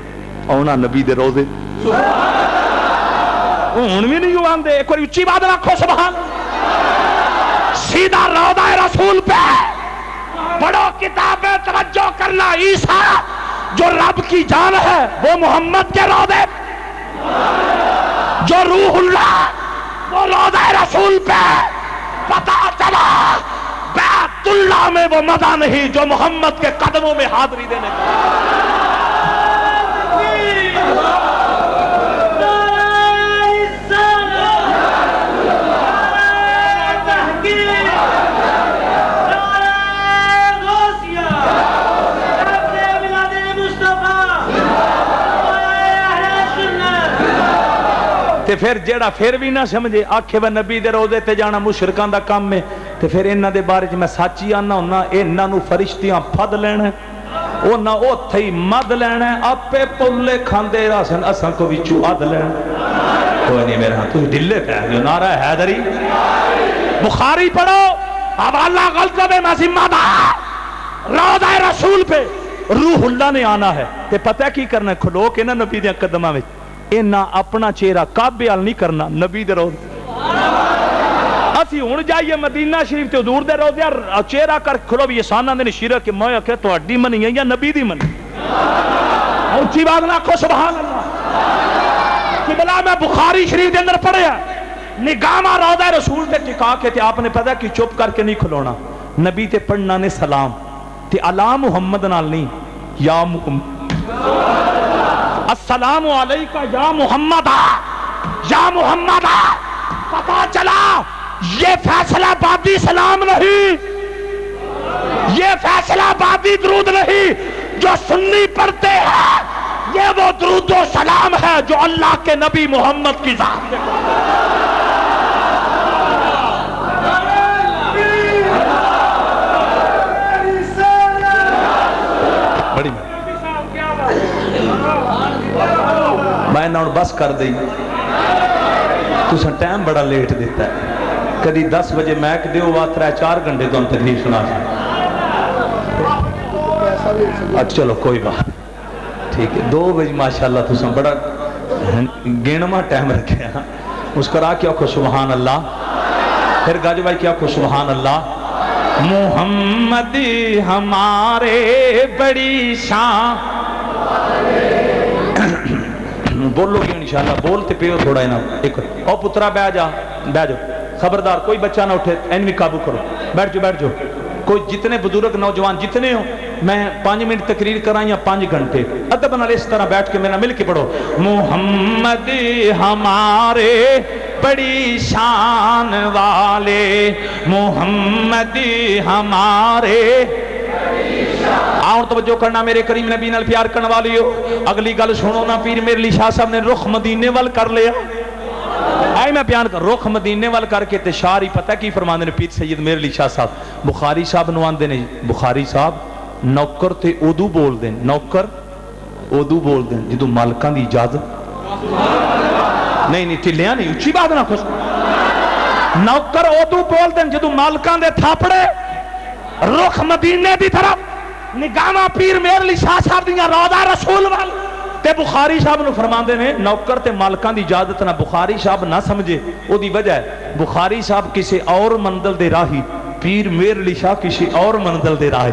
آنا نبی دے روزے ہن بھی نہیں آندے ایک بار اچھی بات رکھو سبحان سیدھا روضہ رسول پہ پڑھو کتابیں توجہ کرنا عیسیٰ جو رب کی جان ہے وہ محمد کے روضے جو روح اللہ وہ روضہ رسول پہ پتا چلا بیت اللہ میں وہ مزہ نہیں جو محمد کے قدموں میں حاضری دینے کا تے پھر جیڑا پھر بھی نہ سمجھے آکھے وہ نبی دے روزے تے جانا مشرکان دا کام میں تے پھر انہاں دے بارے میں سچی آنا ہونا انہاں نو فرشتیاں پھد لینا او نہ او تھئی مد لینا اپے پلے کھاندے راسن اساں کو وچوں اد لینا کوئی نہیں میرا تو ڈلے پہ جو نعرہ حیدری بخاری پڑھو حوالہ غلط میں میں ذمہ دار روضہ رسول پہ روح اللہ نے آنا ہے تے پتہ کی کرنا کھلو کے نہ نبی دے قدماں وچ اینا اپنا چہرہ کعبے وال نہیں کرنا نبی دے روزے اسی ہن جائیے مدینہ شریف تے حضور دے روزے چہرہ کر کھلو بھی احسان آندے نے شرک کہ میں کہ تہاڈی منی ہے یا نبی دی منی اونچی بات نہ کہو سبحان اللہ کہ بلا میں بخاری شریف دے اندر پڑھیا نگاہ روضہ رسول تے ٹکا کے تے آپ نے پتہ کہ چپ کر کے نہیں کھلونا نبی تے پڑھنا نے سلام تے علی محمد نال نہیں یا محمد السلام علیکہ یا محمد یا محمد پتا چلا یہ فیصلہ بادی سلام نہیں یہ فیصلہ بادی درود نہیں جو سنی پڑھتے ہیں یہ وہ درود و سلام ہے جو اللہ کے نبی محمد کی ذات بڑی میں نہ بس کر دئی تسا ٹائم بڑا لیٹ دیتا ہے کدی 10 بجے میک دیو وا 3-4 گھنٹے تو تکلیف سنا چلو کوئی بات ٹھیک ہے 2 بجے ماشاءاللہ تسا بڑا گینما ٹائم رکھیا مسکرا کے آکھو سبحان اللہ پھر گاج بھائی کیا آکھو سبحان اللہ محمد ہمارے بڑی شان بولو گے انشاءاللہ بولتے پیو تھوڑا اینا ایک او پترا بیٹھ جاؤ خبردار کوئی بچہ نہ اٹھے اینوی قابو کرو بیٹھ جاؤ کوئی جتنے بزرگ نوجوان جتنے ہو میں 5 منٹ تقریر کرائیں یا 5 گھنٹے ادب نال اس طرح بیٹھ کے میرا مل کے پڑھو محمد ہمارے بڑی شان والے محمد ہمارے آؤں توجہ کرنا میرے کریم نبی نال پیار کرنے والی ہو اگلی گل سنو نا پیر میرے علی شاہ صاحب نے رخ مدینے وال کر لیا آئے میں بیان کر رخ مدینے وال کر کے تے شاعری پتہ کی فرماندے نے پیر سید میرے علی شاہ صاحب بخاری صاحب نو آندے نے بخاری صاحب نوکر تے اودو بول دیں نوکر اودو بول دیں جدو مالکاں دی اجازت نہیں ٹلیاں نہیں اچھی بات نہ خوش نوکر اودو بول دیں جدو مالکاں دے تھاپڑے رخ مدینے دی طرف نگاہ پیر میرے علی شاہ صاحب دیاں روضہ رسول وال تے بخاری صاحب نو فرماندے نے نوکر تے مالکاں دی اجازت نہ بخاری صاحب نہ سمجھے او دی وجہ ہے بخاری صاحب کسی اور منزل دے راہی پیر میرے علی شاہ کسی اور منزل دے راہی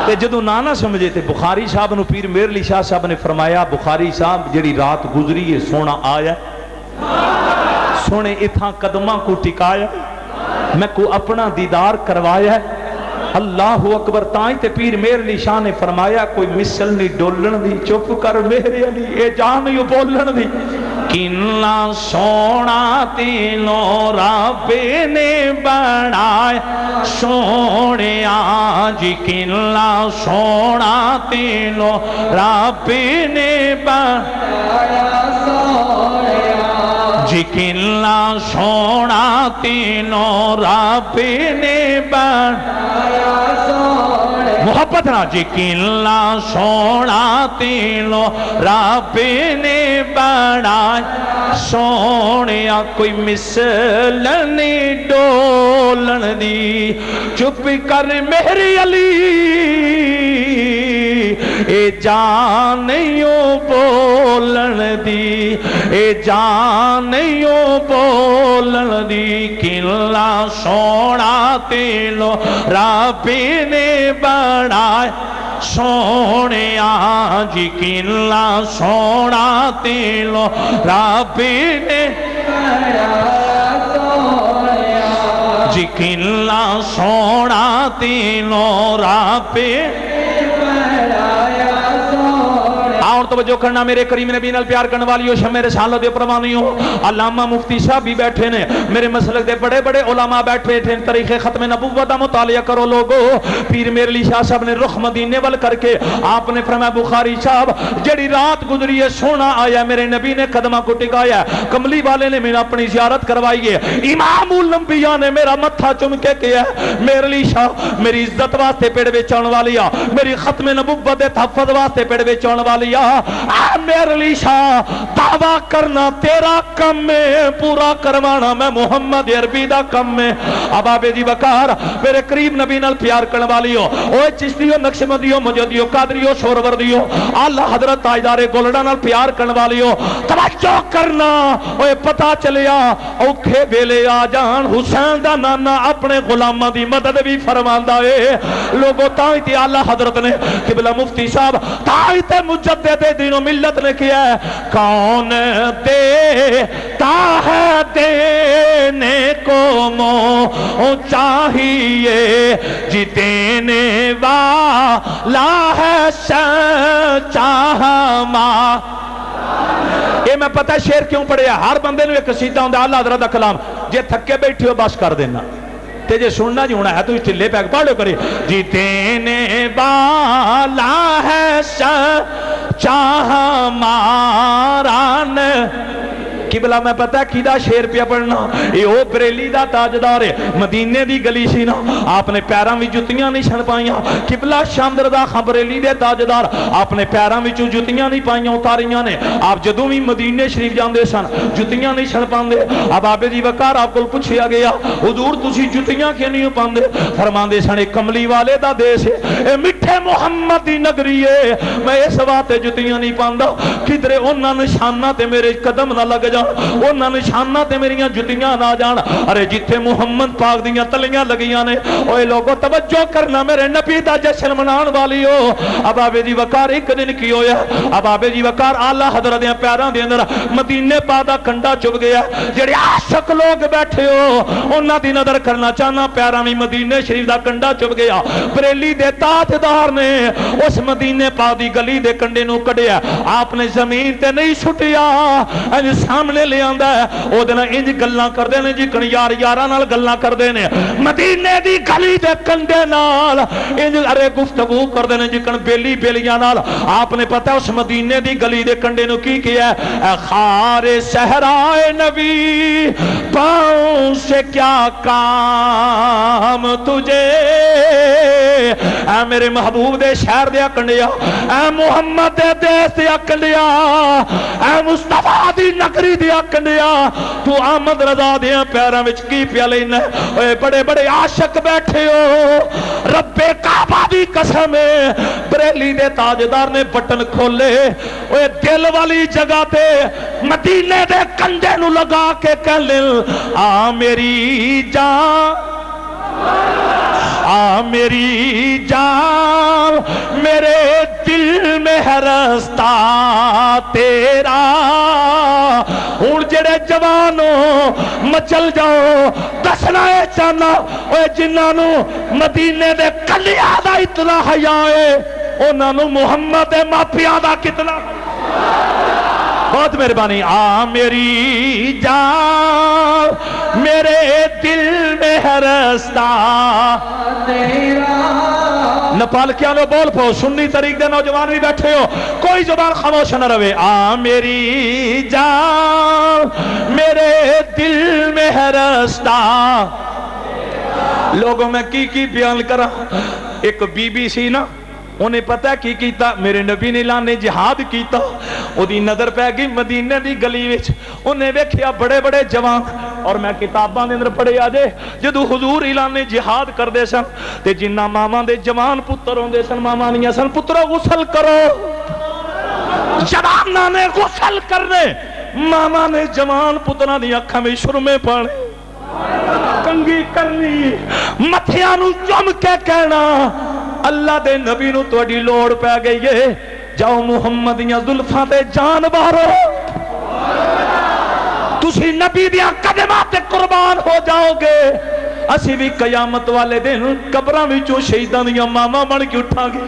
تے جدو نہ سمجھے تے بخاری صاحب نو پیر میرے علی شاہ صاحب نے فرمایا بخاری صاحب جڑی رات گزری ہے سونا آیا سونے اتھاں قدماں کو ٹکایا میں کو اپنا دیدار کروایا ہے اللہ اکبر تائیں تے پیر میرے علی شاہ نے فرمایا کوئی مثل نہیں ڈولن دی چپ کر میرے علی اے جان یو بولن دی کننا سونا تینوں رب نے بنایا سونے آجی کننا سونا تینوں رب نے بنایا جی کلا سونا تینوں رب نے بنایا سونے محبت نہ جی کلا سونا تینوں رب نے بنایا سونے کوئی مثل نہیں ڈولن دی چپ کر میری علی اے جان نہیں بولن دی اے جان نہیں بولن دی کلا سونا تینوں رب نے بنایا سونے جی کلا سونا تینوں رب نے جی کلا سونا تینوں رب اور توجہ کرنا میرے کریم نبی نال پیار کرنے والیوں شمع رسالت دے پروانیوں علامہ مفتی صاحب بھی بیٹھے نے میرے مسلک دے بڑے بڑے علماء بیٹھے تھے تاریخ ختم نبوت دا مطالعہ کرو لوگو پیر میرے علی شاہ صاحب نے رخ مدینے وال کر کے آپ نے فرمایا بخاری صاحب جڑی رات گزری ہے سونا آیا میرے نبی نے قدمہ کو ٹکایا کملی والے نے میں اپنی زیارت کروائی ہے امام الانبیاء نے میرا متھا چم کے کیا میرے علی شاہ میری عزت واسطے پیڑ وچ آن والی میری ختم نبوت دے تحفظ واسطے پیڑ وچ آن والی میرے علی شاہ دعویٰ کرنا تیرا کم میں پورا کروانا میں محمد عربی دا کم میں اب آبے جی وقار میرے قریب نبی نال پیار کرنے والی ہو اوہ چشتیو نقشبندیو مجدیو قادریو شوربردیو اللہ حضرت تاجدار گولڈا نال پیار کرنے والی ہو توجہ کرنا اوہ پتا چلیا اوکھے بیلے آ جان حسین دا نانا اپنے غلامہ دی مدد بھی فرماندہ ہے لوگوں تائی تھی اللہ حضرت نے قبلہ مفتی صاحب تائی تے مجدد دین و ملت نے کیا ہے کون دیتا ہے دینے کو مو چاہیے جی دینے والا ہے سچا ماں یہ میں پتہ شعر کیوں پڑھے ہر بندے نے ایک قصیدہ ہوندہ اللہ حضرت دا کلام جے تھکے بیٹھی ہو بس کر دینا تے جے سننا جی ہونا ہے تو اس چلے پہ پڑھو کرے جی دینے والا ہے چاہ ماران قبلہ میں پتہ کیدہ شیر پہ پڑھنا یہ او بریلی دا تاجدار ہے مدینے دی گلی سی نا آپ نے پیراں بھی جتیاں نہیں چھن پائیاں قبلہ شامدردہ خبریلی دے تاجدار آپ نے پیراں بھی جتیاں نہیں پائیاں اتاریاں نے آپ جدوں بھی مدینے شریف جاندے سن جتیاں نہیں چھن پاندے اب آبے دی وقار آپ کو پوچھیا گیا حضور تسی جتیاں کیوں نہیں پاندے فرماندے سن کملی والے دا دیس ہے اے مٹھے محمد دی نگری ہے میں اس واتے جتیاں نہیں پاندا کدھرے انہاں نشانہ تے میرے قدم نہ لگ جا انہاں نشانہ تے میریاں جتیاں نہ جان ارے جتھے محمد پاک دیاں تلیاں لگیاں نے اوے لوگوں توجہ کرنا میرے نبی دا جشن منان والی ہو اب آبے دی وقار ایک دن کی ہویا اب آبے دی وقار آلہ حضرت دیاں پیاران دے اندر مدینے پادا کنڈا چپ گیا جڑے عاشق لوگ بیٹھے ہو انہاں دی نظر کرنا چاہنا پیاران بھی مدینے شریف دا کنڈا چپ گیا بریلی دے تاجدار نے اس مدینے پادی گلی دے کنڈے نو کڑیا آپ نے زمین تے نہیں سٹیا انج سامنے لے آندہ ہے او دینا انج گلنا کر دینے جی کن یار یارہ نال گلنا کر دینے مدینے دی گلی دے کنڈے نال انج ارے گفتگو کر دینے جی کن بیلی بیلیاں نال آپ نے پتا اس مدینے دی گلی دے کنڈے نو کی کیا ہے اے خار صحرائے نبی پاؤں سے کیا کام تجھے اے میرے محبوب دے شہر دیا کنڈیا اے محمد دے دیس دیا کنڈیا اے مصطفیٰ دی نگری دیا کنڈیا تو آمد رضا دیا پیارا وچ کی پیا لینا اے بڑے بڑے عاشق بیٹھے ہو رب کعبہ دی قسم بریلی دے تاجدار نے بٹن کھولے اے دل والی جگہ تے مدینے دے کنڈے نو لگا کے کہہ لے آ میری جان آ میری جان میرے دل میں ہے رستہ تیرا ہون جڑے جوانوں مچل جاؤ دسنا ہے چاہنا اوے جنہاں مدینے دے کلیاں دا اتنا حیا ہے انہاں نو محمد دے ماپیاں دا کتنا بہت مہربانی آ میری جان میرے دل میں ہے رستہ تیرا نپالکیاں لو بول پو، سنی طریق دے نوجوان بھی بیٹھے ہو، کوئی زبان خاموش نہ رہے. آ میری جان میرے دل میں ہے رستہ. لوگوں میں کی بیان کرا. ایک بی بی سی نا، انہیں پتہ کی کیتا، میرے نبی نے لانے جہاد کیتا. او دی نظر پہ گئی مدینے دی گلی وچ، انہیں ویکھیا بڑے بڑے جوان. اور میں کتاباں دے اندر پڑھے آجے جدو حضور اعلانے جہاد کر دے سن تے جنہ ماما دے جوان پتر ہوندے سن، ماما نہیں سن پترو غسل کرو. جواناں نے غسل کرنے، ماما نے جوان پتراں دی اکھاں وچ سرمے پانے، کنگھی کرنی، متھیاں نو چم کے کہنا اللہ دے نبی نو تہاڈی لوڑ پہ گئی ہے، جاؤ محمد دیاں زلفاں تے جان بارو، تسی نبی دیاں قدماں تے قربان ہو جاؤ گے. اسی بھی قیامت والے دن قبراں وچوں شہیداں دیاں ماما بن کے اٹھاں گے.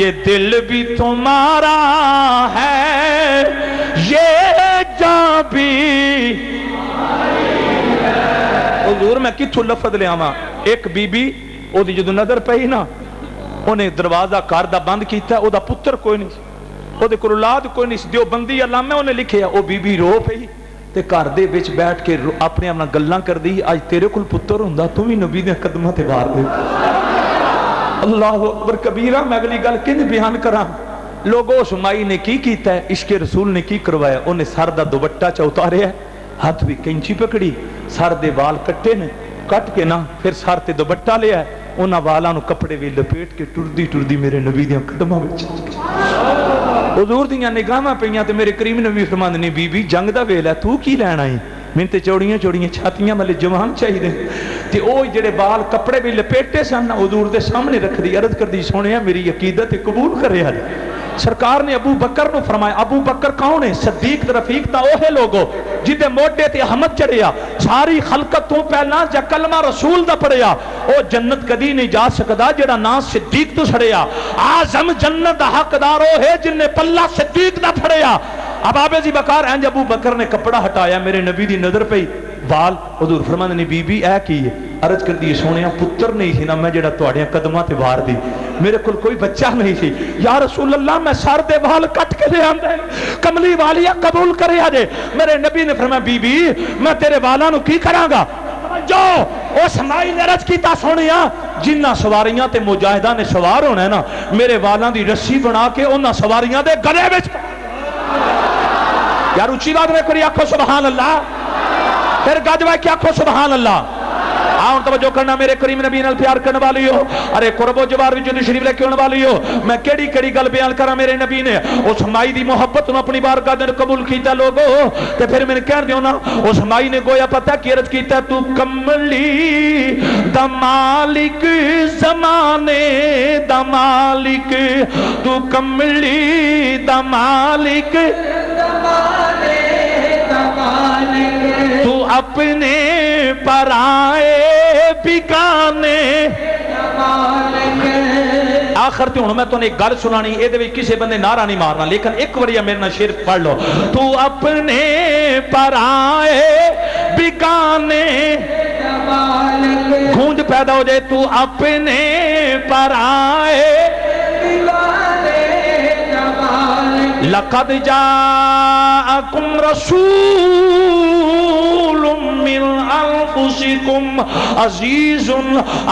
یہ دل بھی تمہارا ہے، یہ جان بھی. حضور میں کتھوں لفظ لے آواں. ایک بی بی او دی جدو نظر پئی نا، انہیں دروازہ کار دا بند کیتا، او دا پتر کوئی نہیں سی، او دے کول اولاد کوئی نہیں سی. دیوبندی علامہ انہیں لکھیا، او بی بی رو پئی تے گھر دے وچ بیٹھ کے اپنے اپنا گلاں کر دی، اج تیرے کول پتر ہوندا تو بھی نبی دے قدماں تے وار دے. اللہ اکبر کبیرہ. میں اگلی گل کن بیان کراں. لوگوں سمائی نے کی کیتا ہے، عشق رسول نے کی کروایا. انہیں سر دا دوپٹہ چا اتاریا، ہاتھ بھی کینچی پکڑی، سر دے وال کٹے نے، کٹ کے نا پھر سر تے دوپٹہ لیا، انہاں والاں نو کپڑے وی لپیٹ کے ٹردی ٹردی میرے نبی دیاں قدماں وچ. حضور دیاں نگاہاں پئیاں تے میرے کریم نبی فرماندے نے بی بی جنگ دا ویلا تو کی لینا ہے؟ میں تے چوڑیاں چوڑیاں چھاتیاں والے جوان چاہیے. تے او جڑے بال کپڑے بھی لپیٹے سن حضور دے سامنے رکھ دی، عرض کر دی سونیا میری عقیدت قبول کرے آج. سرکار نے ابو بکر نو فرمایا. ابو بکر کون ہے؟ صدیق تے رفیق تا اوہے لوگو جدے موڈے تے احمد چڑھیا، ساری خلقت تو پہلا جا کلمہ رسول دا پڑھیا، او جنت کدی نہیں جا سکدا جڑا نا صدیق تو چھڑیا. اعظم جنت دا حقدار او ہے جن نے پلہ صدیق دا پھڑیا. اب آبے زی بکار اینج ابو بکر نے کپڑا ہٹایا، میرے نبی دی نظر پئی وال. حضور فرماندے نے بی بی اے کی ہے؟ عرض کر دی سونیا پتر نہیں سی نا میں جڑا تہاڈیاں قدماں تے وار دی، میرے کول کوئی بچہ نہیں سی. یا رسول اللہ میں سر دے وال کٹ کے لے آندا، کملی والیا قبول کرے آجے. میرے نبی نے فرمایا بی بی میں تیرے والاں نو کی کراں گا؟ جو اس مائی نے عرض کیتا سونیا جنہ سواریاں تے مجاہداں نے سوار ہونا ہے نا، میرے والاں دی رسی بنا کے انہاں سواریاں دے گلے وچ. یار اچھی بات میں کری آکھو سبحان اللہ، پھر گجوائے کیا آکھو سبحان اللہ. آن توجہ کرنا میرے کریم نبی نال پیار کرنے والی ہو. ارے قرب و جوار وچ شریف لے کے آنے والی ہو. میں کیڑی کیڑی گل بیان کراں. میرے نبی نے اس مائی دی محبت نو اپنی بارگاہ دے قبول کیتا لوگو. تے پھر میں کہہ دیو نا اس مائی نے گویا پتہ کی عرض کیتا تو کملی دا مالک زمانے دا مالک، تو کملی دا مالک زمانے دا مالک، تو اپنے پرائے بگانے. آخر تے ہن میں تانوں ایک گل سنانی، اے دے وچ کسے بندے نعرہ نہیں مارنا، لیکن ایک واری میرے نال شعر پڑھ لو. تو اپنے پرائے بگانے، گونج پیدا ہو جائے، تو اپنے پرائے لقد جاءکم رسول من انفسکم عزیز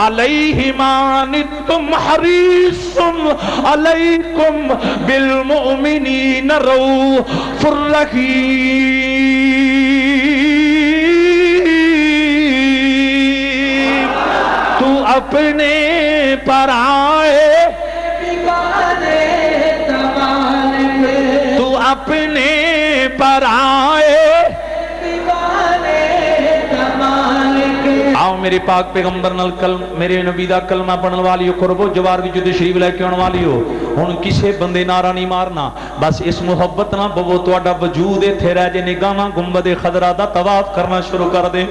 علیہ ما عنتم حریص علیکم بالمؤمنین رؤوف رحیم. تو اپنے پرائے اپنے پرائے. آؤ میرے پاک پیغمبر نال میرے نبی دا کلمہ پڑھن والی ہو، قرب و جوار وچ شریف لے کے آن والی ہو. ہن کسے بندے نعرہ نہیں مارنا بس اس محبت نہ بو تہاڈا وجود ایتھے رہ جے نگاہاں گنبد خضرا دا طواف کرنا شروع کر دے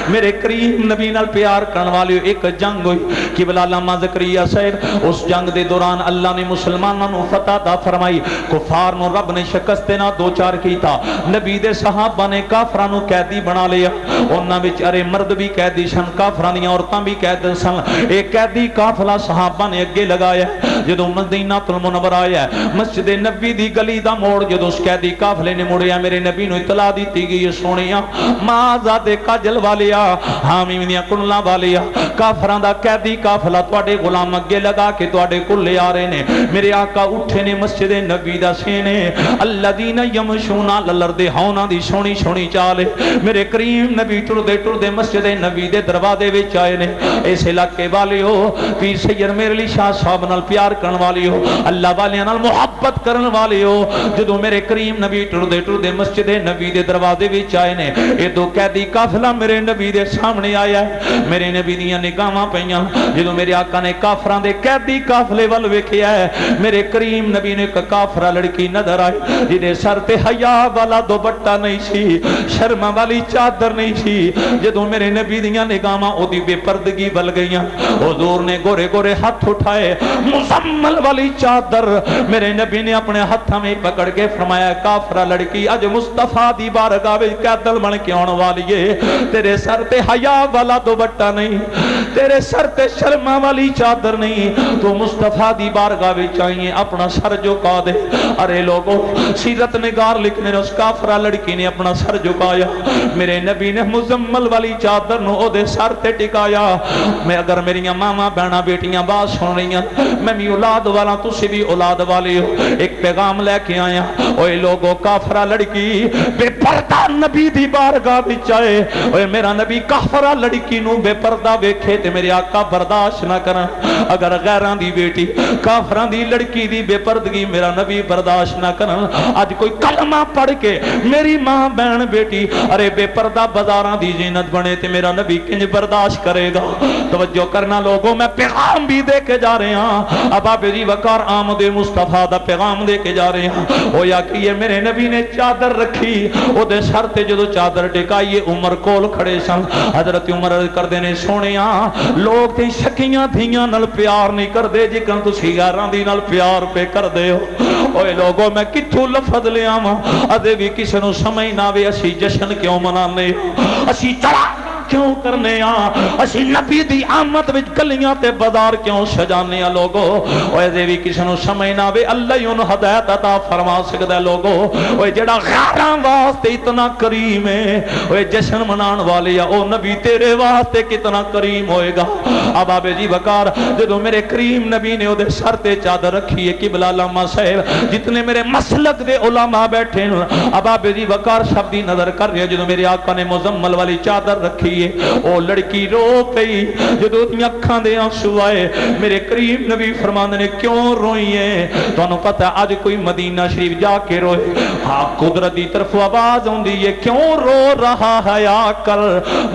میرے کریم نبی نال پیار کرن والے ایک جنگ ہوئی قبلہ علامہ زکریا صاحب اس جنگ دے دوران اللہ نے مسلماناں نو فتح عطا فرمائی کفار نو رب نے شکست نہ دو چار کیتا نبی دے صحابہ نے کافراں نو قیدی بنا لیا انہاں وچ ارے مرد بھی قیدی سن کافراں دی عورتاں بھی قید سن ایک قیدی قافلہ صحابہ نے اگے لگایا جدوں مدینہ المنورہ آیا مسجد نبی دی گلی دا موڑ جدوں اس قیدی قافلے نے مڑیا میرے نبی نو اطلاع دیتی گئی سونیا ماں زادے کاجل والیا حامیم دیاں کنلاں والیا کافراں دا قیدی قافلہ تواڈے غلام اگے لگا کے تواڈے کول لے آ رہے نے میرے آقا اٹھے نے مسجد نبی دا سینے الذین یمشون علی الارض ہونا دی سونی سونی چال میرے کریم نبی ٹردے مسجد نبی دے دروازے وچ آئے نے اس علاقے والے ہو پیر سید میرے علی شاہ صاحب نال پیار کرن والے ہو اللہ والیاں نال محبت کرن والے ہو جدوں میرے کریم نبی ٹردے مسجد نبی دے دروازے وچ آئے نے اے دو قیدی قافلہ میرے نبی دے سامنے آیا ہے میرے نبی دیاں نگاہاں پیاں جدوں میرے آقا نے کافراں دے قیدی قافلے ول ویکھیا ہے میرے کریم نبی نے ایک کافرہ لڑکی نظر آئی جدے سر تے حیا والا دوپٹہ نہیں سی شرم والی چادر نہیں سی جدوں میرے نبی دیاں نگاہاں او دی بے پردگی ول گئیاں حضور نے گورے گورے ہاتھ اٹھائے مزمل والی چادر میرے نبی نے اپنے ہاتھاں میں پکڑ کے فرمایا کافرہ لڑکی اج مصطفیٰ دی بارگاہ وچ قیدل بن کے آن والی ہے تیرے سر تے حیا والا دوپٹہ نہیں تیرے سر تے شرم والی چادر نہیں تو مصطفیٰ دی بارگاہ وچ آئی اپنا سر جھکا دے ارے لوگو سیرت نگار لکھنے نے اس کافرہ لڑکی نے اپنا سر جھکایا میرے نبی نے مزمل والی چادر نو او دے سر تے ٹکایا میں اگر میری ماما بہنا بیٹیاں بات سن رہی ہیں میں بھی اولاد والا تسی بھی اولاد والے ہو ایک پیغام لے کے آیا اوے لوگو کافرہ لڑکی بے پردہ نبی دی بارگاہ وچ آئے اوے میرا نبی کافرہ لڑکی نو بے پردہ ویکھے تے میرے آقا برداشت نہ کرن اگر غیراں دی بیٹی کافراں دی لڑکی دی بے پردگی میرا نبی برداشت نہ کرن اج کوئی کلمہ پڑھ کے میری ماں بہن بیٹی ارے بے پردہ بازاراں دی زینت بنے تے میرا نبی کنج برداشت کرے گا توجہ کرنا لوگوں میں پیغام بھی دے کے جا رہے ہیں اب آپ جی وقار آمد مصطفیٰ دا پیغام دے کے جا رہے ہیں او یا کہ یہ میرے نبی نے چادر رکھی او دے سر تے جدو چادر ٹکائی عمر کول کھڑے سن حضرت عمر کر دینے سونیاں لوگ تے شکیاں دھیاں نال پیار نہیں کر دے جکن تو سیگاراں دی نال پیار پہ کر دے ہو اوے لوگوں میں کتھوں لفظ لے آواں ادے بھی کسے نو سمجھ نہ آوے اسی جشن کیوں منانے اسی چڑھا کیوں کرنے اسی نبی دی آمد وچ گلیاں تے بازار کیوں سجانے لوگو اوے دے وی کسے نو سمجھ نہ آوے اللہ ہی انہوں ہدایت عطا فرما سکدا ہے لوگو اوے جڑا غیراں واسطے اتنا کریم ہے اوے جشن منان والے او نبی تیرے واسطے کتنا کریم ہوئے گا اب آبے جی وقار جدو میرے کریم نبی نے او دے سر تے چادر رکھی ہے قبلہ علامہ صاحب جتنے میرے مسلک دے علماء بیٹھے اب آبے جی وقار سب دی نظر کر رہے جدو میرے آقا نے مزمل والی چادر رکھی او لڑکی رو پئی جدو دی اکھاں دے آنسو آئے میرے کریم نبی فرماندے نے کیوں روئی ہے تو انہوں پتہ آج کوئی مدینہ شریف جا کے روئے ہاں قدرت دی طرف آواز ہوں دی یہ کیوں رو رہا ہے آ کر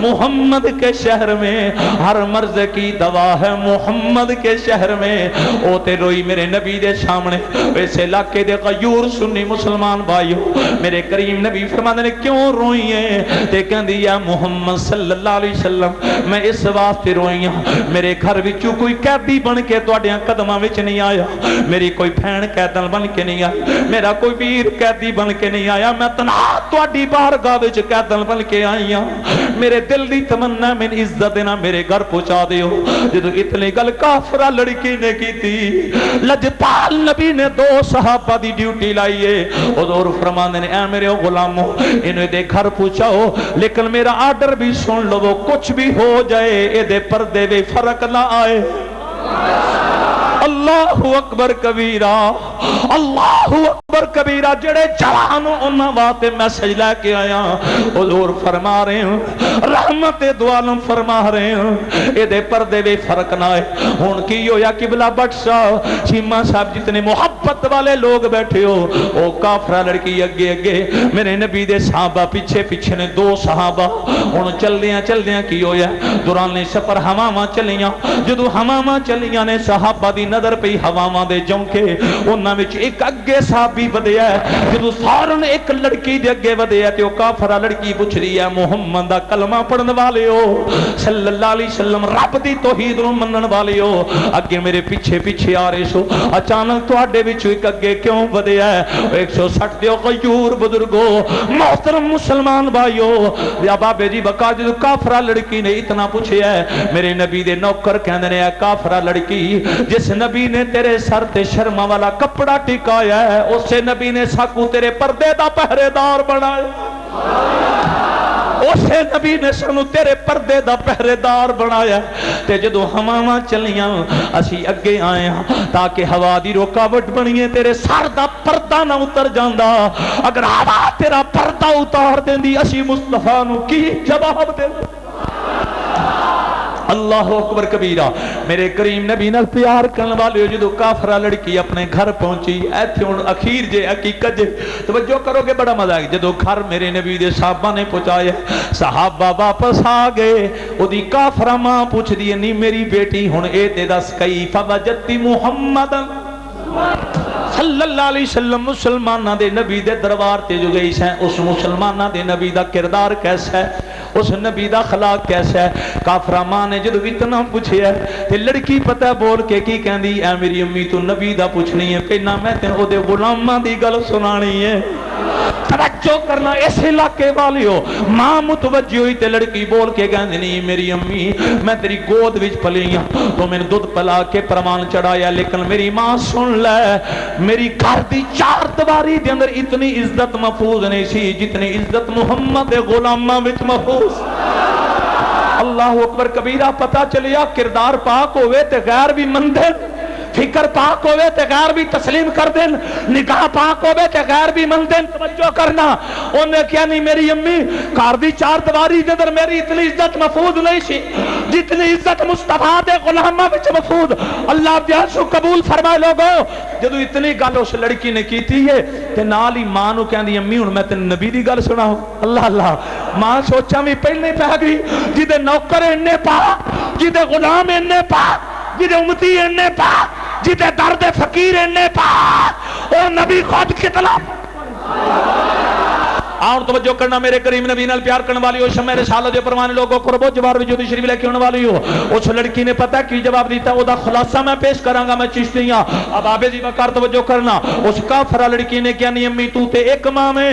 محمد کے شہر میں ہر مرض کی دوا ہے محمد کے شہر میں او تے روئی میرے نبی دے سامنے ویسے علاقے دے غیور سنی مسلمان بھائیو میرے کریم نبی فرماندے نے کیوں روئی ہے تے کہندی یا محمد صلی اللہ علیہ وسلم میں اس واسطے روئی ہوں میرے گھر وچوں کوئی قیدی بن کے تواڈیاں قدماں وچ نہیں آیا میری کوئی بہن قیدل بن کے نہیں آیا میرا کوئی ویر قیدی بن کے نہیں آیا میں تنہا تواڈی بارگاہ وچ قیدل بن کے آئی ہوں میرے دل دی تمنا من عزت نہ میرے گھر پہنچا دیو جدو اتنی گل کافرہ لڑکی نے کی تھی لجپال نبی نے دو صحابہ دی ڈیوٹی لائیے حضور فرماندے نے اے میرے غلامو انہیں دے گھر پہنچاؤ لیکن میرا آرڈر بھی سن لو وہ کچھ بھی ہو جائے اے دے پردے وے فرق نہ آئے اللہ اکبر کبیرہ اللہ اکبر کبیرہ جڑے جوانوں انہاں واسطے میسج لے کے آیا حضور فرما رہے ہیں رحمت دو عالم فرما رہے ہیں اے دے پردے بھی فرق نہ ہے ہن کی ہویا قبلہ بٹ صاحب چیمہ صاحب جتنے محبت والے لوگ بیٹھے ہو او کافرہ لڑکی اگے اگے میرے نبی دے صحابہ پیچھے پیچھے نے دو صحابہ ہن چل دیاں کی ہویا دوران سفر ہواواں چلیاں جدو ہواواں چلیاں نے صحابہ دی نظر پئی ہواواں دے جونکے انہاں وچ ایک اگے صحابی ودیا ہے جدو سارن ایک لڑکی دے اگے ودیا تے او کافرہ لڑکی پوچھ رہی ہے محمد دا کلمہ پڑھن والے ہو صلی اللہ علیہ وسلم رب دی توحید نو منن والے ہو اگے میرے پیچھے پیچھے آ رہے سو اچانک تواڈے وچ ایک اگے کیوں ودیا ہے 160 دے غیور بزرگو محترم مسلمان بھائیو یا بابے جی بکا جدو کافرہ لڑکی نے اتنا پوچھیا ہے میرے نبی دے نوکر کہندے نے کافرہ لڑکی جس نبی نے تیرے سر تے شرما والا کپڑا ٹکایا ہے اسے نبی نے ساکو تیرے پردے دا پہرے دار بنایا اسے نبی نے سانو تیرے پردے دا پہرے دار بنایا تے جدو ہواواں چلیاں اسی اگے آئے ہاں تاکہ ہوا دی رکاوٹ بنیے تیرے سر دا پردہ نہ اتر جاندا اگر ہوا تیرا پردہ اتار دیندی اسی مصطفیٰ نو کی جواب دیندے اللہ اکبر کبیرہ میرے کریم نبی نال پیار کرن والے جدو کافرہ لڑکی اپنے گھر پہنچی ایتھے ہن اخیر جے حقیقت جے توجہ کرو گے بڑا مزہ آئے جدو گھر میرے نبی دے صحابہ نے پہنچایا صحابہ واپس آ گئے او دی کافرہ ماں پوچھ دی نہیں میری بیٹی ہن اے تے دس کیف وجدتی محمد صلی اللہ علیہ وسلم مسلمانہ دے نبی دے دربار تے جو گئی سیں اس مسلمانہ دے نبی دا کردار کیسا ہے اس نبی دا خلاق کیسا ہے کافرہ ماں نے جدو اتنا پوچھے ہے تے لڑکی پتہ بول کے کی کہندی اے میری امی تو نبی دا پوچھنی ہے پہنا میں تے او دے غلاماں دی گل سنانی ہے توجہ کرنا اس علاقے والی ہو ماں متوجہ ہوئی تے لڑکی بول کے کہندی نہیں میری امی میں تیری گود وچ پلی ہوں تو میں نے دودھ پلا کے پروان چڑھایا لیکن میری ماں سن لے میری گھر دی چار دیواری دے اندر اتنی عزت محفوظ نہیں سی جتنی عزت محمد دے غلاماں وچ محفوظ اللہ اکبر کبیرہ پتہ چلیا کردار پاک ہوئے تے غیر بھی مندے فکر پاک ہوئے تے غیر بھی تسلیم کر دیں نگاہ پاک ہوئے تے غیر بھی من دیں توجہ کرنا انہیں کیا نہیں میری امی کار دی چار دواری جدر میری اتنی عزت محفوظ نہیں سی جتنی عزت مصطفیٰ دے غلامہ وچ محفوظ اللہ بیاسو قبول فرمائے لوگو جدو اتنی گل اس لڑکی نے کی تھی ہے تے نال ہی ماں نو کہندی امی ہن میں تے نبی دی گل سنا ہوں اللہ اللہ ماں سوچا میں پہلے پہ گئی جدے نوکر اننے پا جدے غلام اننے پا جدے امتی اننے پا جدے درد فقیر اننے پا او نبی خود کتنا اور توجہ کرنا میرے کریم نبی نال پیار کرنے والی ہو شمع رسالت دے پروانے لوگوں قرب و جوار وجودی شریف لے کے ہونے والی ہو اس لڑکی نے پتہ کی جواب دیتا ہے او دا خلاصہ میں پیش کراں گا میں چشتیاں اب آبے جی بکار توجہ کرنا اس کافرہ لڑکی نے کیا نہیں امی تو تے ایک ماں میں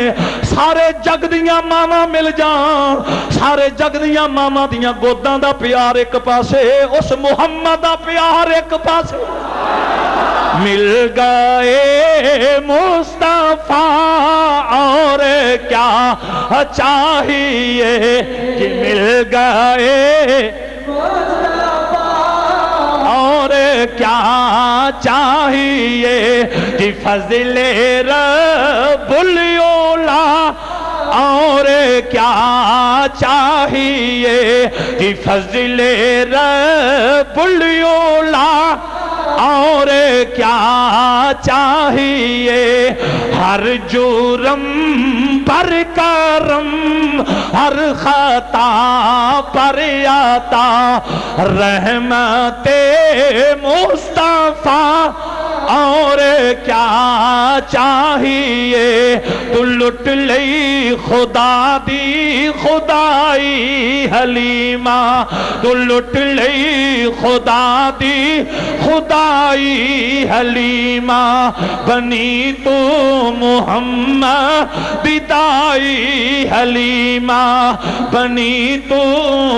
سارے جگ دیاں ماما مل جان سارے جگ دیاں ماما دیاں گوداں دا پیار ایک پاسے اس محمد دا پیار ایک پاسے مل گئے مصطفیٰ اور کیا چاہیے کہ مل گئے اور کیا چاہیے کہ فضل رب الاولا اور کیا چاہیے کہ فضل رب الاولا اور کیا چاہیے ہر جرم پر کرم ہر خطا پر عطا رحمت مصطفیٰ اور کیا چاہیے تو لٹ لئی خدا دی خدائی حلیمہ تو لٹ لئی خدا دی خدائی حلیمہ بنی تو محمد بدائی حلیمہ بنی تو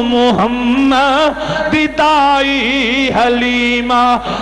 محمد بدائی حلیمہ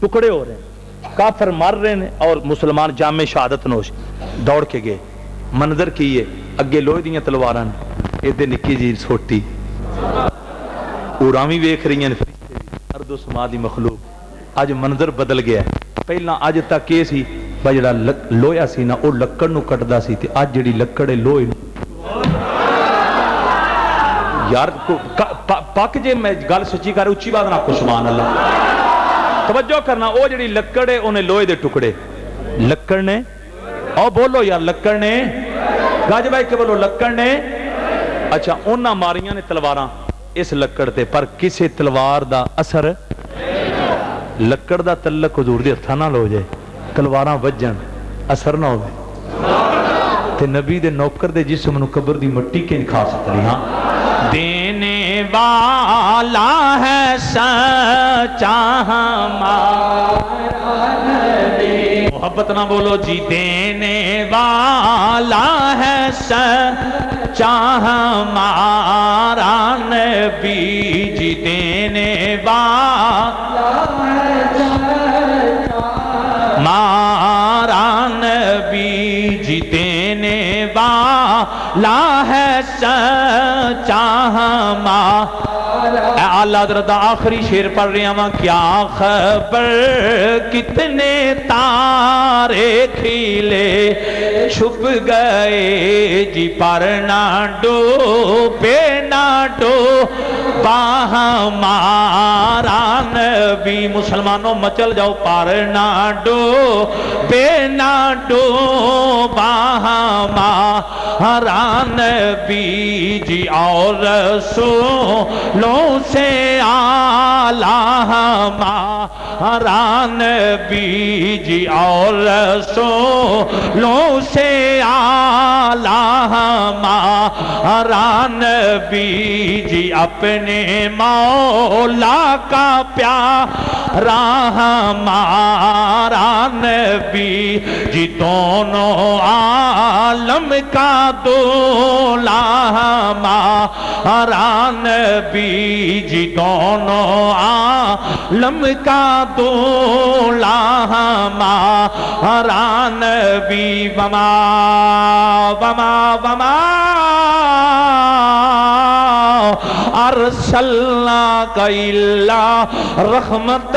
ٹکڑے ہو رہے ہیں، کافر مر رہے ہیں اور مسلمان جامع شہادت نوش دوڑ کے گئے. منظر کی ہے اگے لوہے دیاں تلواراں ادھر نکی جی سوٹی اڑاویں ویکھ رہی ہیں ارض و سما دی مخلوق. اج منظر بدل گیا ہے. پہلا اج تک یہ سی بھائی جڑا لوہا سی نا وہ لکڑ نو کٹدا سی تے اج جڑی لکڑ ہے لوہے یار پک جے میں گل سچی کر اچھی بات نہ کو سبحان اللہ توجہ کرنا. وہ جڑی لکڑ ہے انہیں لوہے دے ٹکڑے لکڑ نے او بولو یار لکڑ نے گج بھائی کے بولو لکڑ نے اچھا انہاں ماریاں نے تلواراں اس لکڑ تے پر کسے تلوار دا اثر لکڑ دا تعلق حضور دے ہتھاں نال ہو جائے تلواراں وجن اثر نہ ہوے تے نبی دے نوکر دے جسم نو قبر دی مٹی کیں کھا سکتی. ہاں دینے والا ہے سچا ہمارا نبی محبت نہ بولو جی دینے والا ہے سچا ہمارا نبی جی دینے والا مارا نبی جی دینے والا ہے سچا ہمارا. اعلیٰ حضرت آخری شعر پڑھ رہے ہیں کیا خبر کتنے تارے کھیلے چھپ گئے جی پر نہ ڈوبے نہ ڈوبا ہمارا نبی. مسلمانوں مچل جاؤ پر نہ ڈوبے نہ ڈوبا ہمارا نبی جی اور رسولوں سے اعلیٰ ہمارا نبی جی اور رسولوں سے اعلیٰ ہمارا نبی جی اپنے مولا کا پیارا ہمارا نبی جی دونوں عالم کا دولا ہمارا نبی جی دونوں عالم کا دولا ہمارا نبی. وما وما وما ارسلناک الا رحمۃ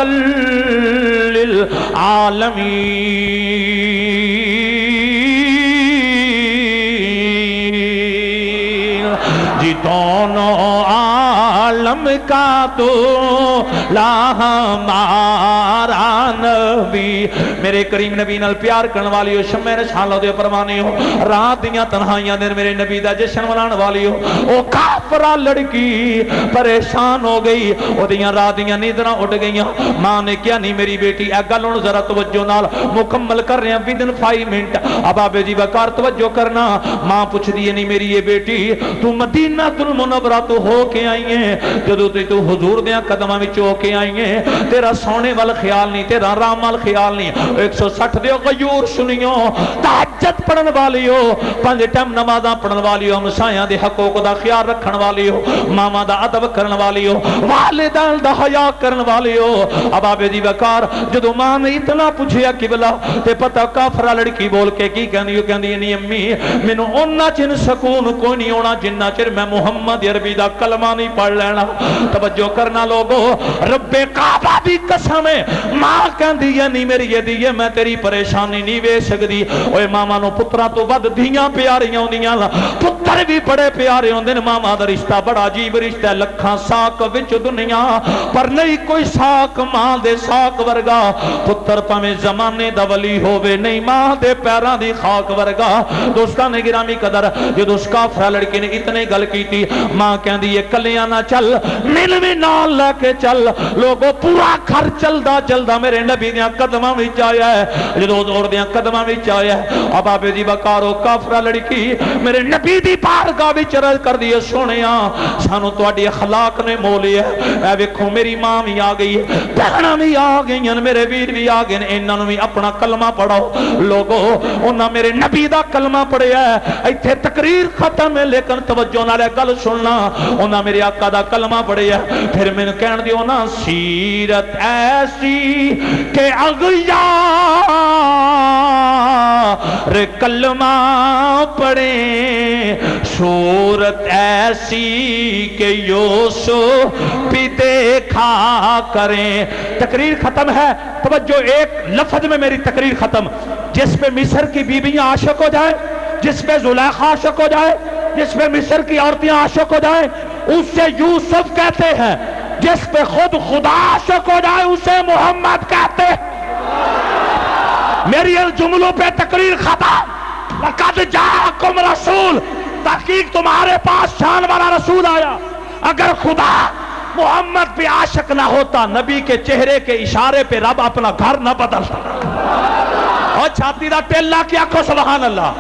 للعالمین جی دونوں عالم کا دولا ہمارا نبی. میرے کریم نبی نال پیار کرن والی ہو شمع رسالت دے پروانے ہو رات دیاں تنہائیاں دے میرے نبی دا جشن منان والی ہو. او کافرہ لڑکی پریشان ہو گئی او دیاں رات دیاں نیندراں اٹھ گئیاں. ماں نے کیا نہیں میری بیٹی اے گل ہن ذرا توجہ نال مکمل کر رہے ہیں ودن 5 منٹ. اب ابے جی وقار توجہ کرنا. ماں پوچھ دی نہیں میری یہ بیٹی تو مدینہ المنورہ تو ہو کے آئی ہیں جدو تو حضور دیاں قدماں وچ ہو کے آئی ہیں تیرا سونے وال خیال نہیں تیرا رام وال خیال نہیں 160 دیو غیور سنیو تہجد پڑھن والی ہو 5 ٹائم نمازاں پڑھن والی ہو ہمسایاں دے حقوق دا خیال رکھن والی ہو ماما دا ادب کرن والی ہو والدین دا حیا کرن والی ہو. اب آبے دی وقار جدو ماں نے اتنا پوچھیا قبلہ تے پتہ کافرہ لڑکی بول کے کی کہندی کہندی نہیں امی مینوں اوناں چن سکون کوئی نہیں ہونا جنہ چر میں محمد عربی دا کلمہ نہیں پڑھ لینا. توجہ کرنا لوگو رب کعبہ دی قسم ہے ماں کہندی ہے نہیں میری یہ دی میں تیری پریشانی نہیں وے سکدی. اوے ماما نو پتراں تو ود دھیاں پیاریاں ہوندیاں پتر بھی بڑے پیارے ہوندے نے. ماما دا رشتہ بڑا عجیب رشتہ ہے لکھاں ساک وچ دنیا پر نہیں کوئی ساک ماں دے ساک ورگا. پتر پاویں زمانے دا ولی ہووے نہیں ماں دے پیراں دی خاک ورگا. دوستاں گرامی قدر جدوں اس کافرہ لڑکی نے اتنے گل کیتی ماں کہندی ہے کلیاں نہ چل مل بھی نال لے کے چل. لوگوں پورا گھر چلدا چلدا میرے نبی دیاں قدماں وچ آیا ہے جدوں حضور دیاں قدماں وچ آیا ہے. اب آبے دی بکارو کافرہ لڑکی میرے نبی دی بارگاہ وچ عرض کر دی سونیا سانو تہاڈی اخلاق نے مولیا اے ویکھو میری ماں بھی آ گئی بہناں بھی آ گئیاں میرے ویر بھی آ گئے انہاں نوں بھی اپنا کلمہ پڑھاؤ. لوگوں انہاں میرے نبی دا کلمہ پڑھیا ہے ایتھے تقریر ختم ہے لیکن توجہ نال گل سننا انہاں میرے آقا دا کلمہ کلمہ پڑھیا پھر میں نے کہن دیو نا سیرت ایسی کہ اغیار کلمہ پڑھیں صورت ایسی کہ یوسف بھی دیکھا کریں. تقریر ختم ہے, توجہ ایک لفظ میں میری تقریر ختم. جس پہ مصر کی بیویاں عاشق ہو جائیں, جس پہ زلیخا عاشق ہو جائے, جس پہ مصر کی عورتیں عاشق ہو جائیں اسے یوسف کہتے ہیں. جس پہ خود خدا عاشق ہو جائے اسے محمد کہتے ہیں. میری ان جملوں پہ تقریر ختم. لقد جاءکم رسول, تحقیق تمہارے پاس شان والا رسول آیا. اگر خدا محمد پہ عاشق نہ ہوتا نبی کے چہرے کے اشارے پہ رب اپنا گھر نہ بدلتا. اور چھاتی دا ٹیلا کیا کو سبحان اللہ.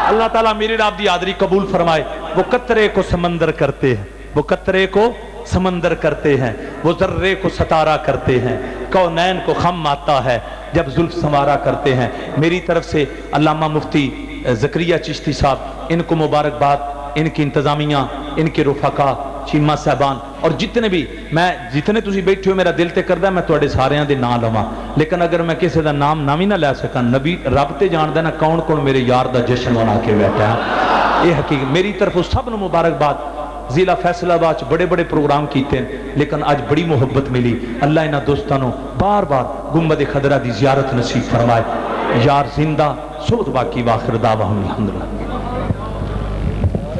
اللہ تعالیٰ میری رب دی حاضری قبول فرمائے. وہ قطرے کو سمندر کرتے ہیں, وہ قطرے کو سمندر کرتے ہیں, وہ ذرے کو ستارہ کرتے ہیں, کونین کو خم آتا ہے جب زلف سنوارا کرتے ہیں. میری طرف سے علامہ مفتی زکریا چشتی صاحب, ان کو مبارکباد, ان کی انتظامیہ, ان کے رفقا, چیمہ صاحبان اور جتنے بھی, میں جتنے تسی بیٹھے ہو میرا دل تے کردہ میں توڑے سارے ہیں دے نام لواں, لیکن اگر میں کسی دا نام نامی نہ لے سکا, نبی رب تے جان دینا کون کون میرے یار دا جشن بنا کے بیٹھا ہے. یہ حقیقت میری طرف سب نو مبارکباد. ضلع فیصلہ آباد بڑے بڑے پروگرام کیتے ہیں لیکن آج بڑی محبت ملی. اللہ انہاں دوستانوں بار بار گنبد خضرا دی زیارت نصیب فرمائے. یار زندہ صوت باقی, واخر دعواہم الحمدللہ.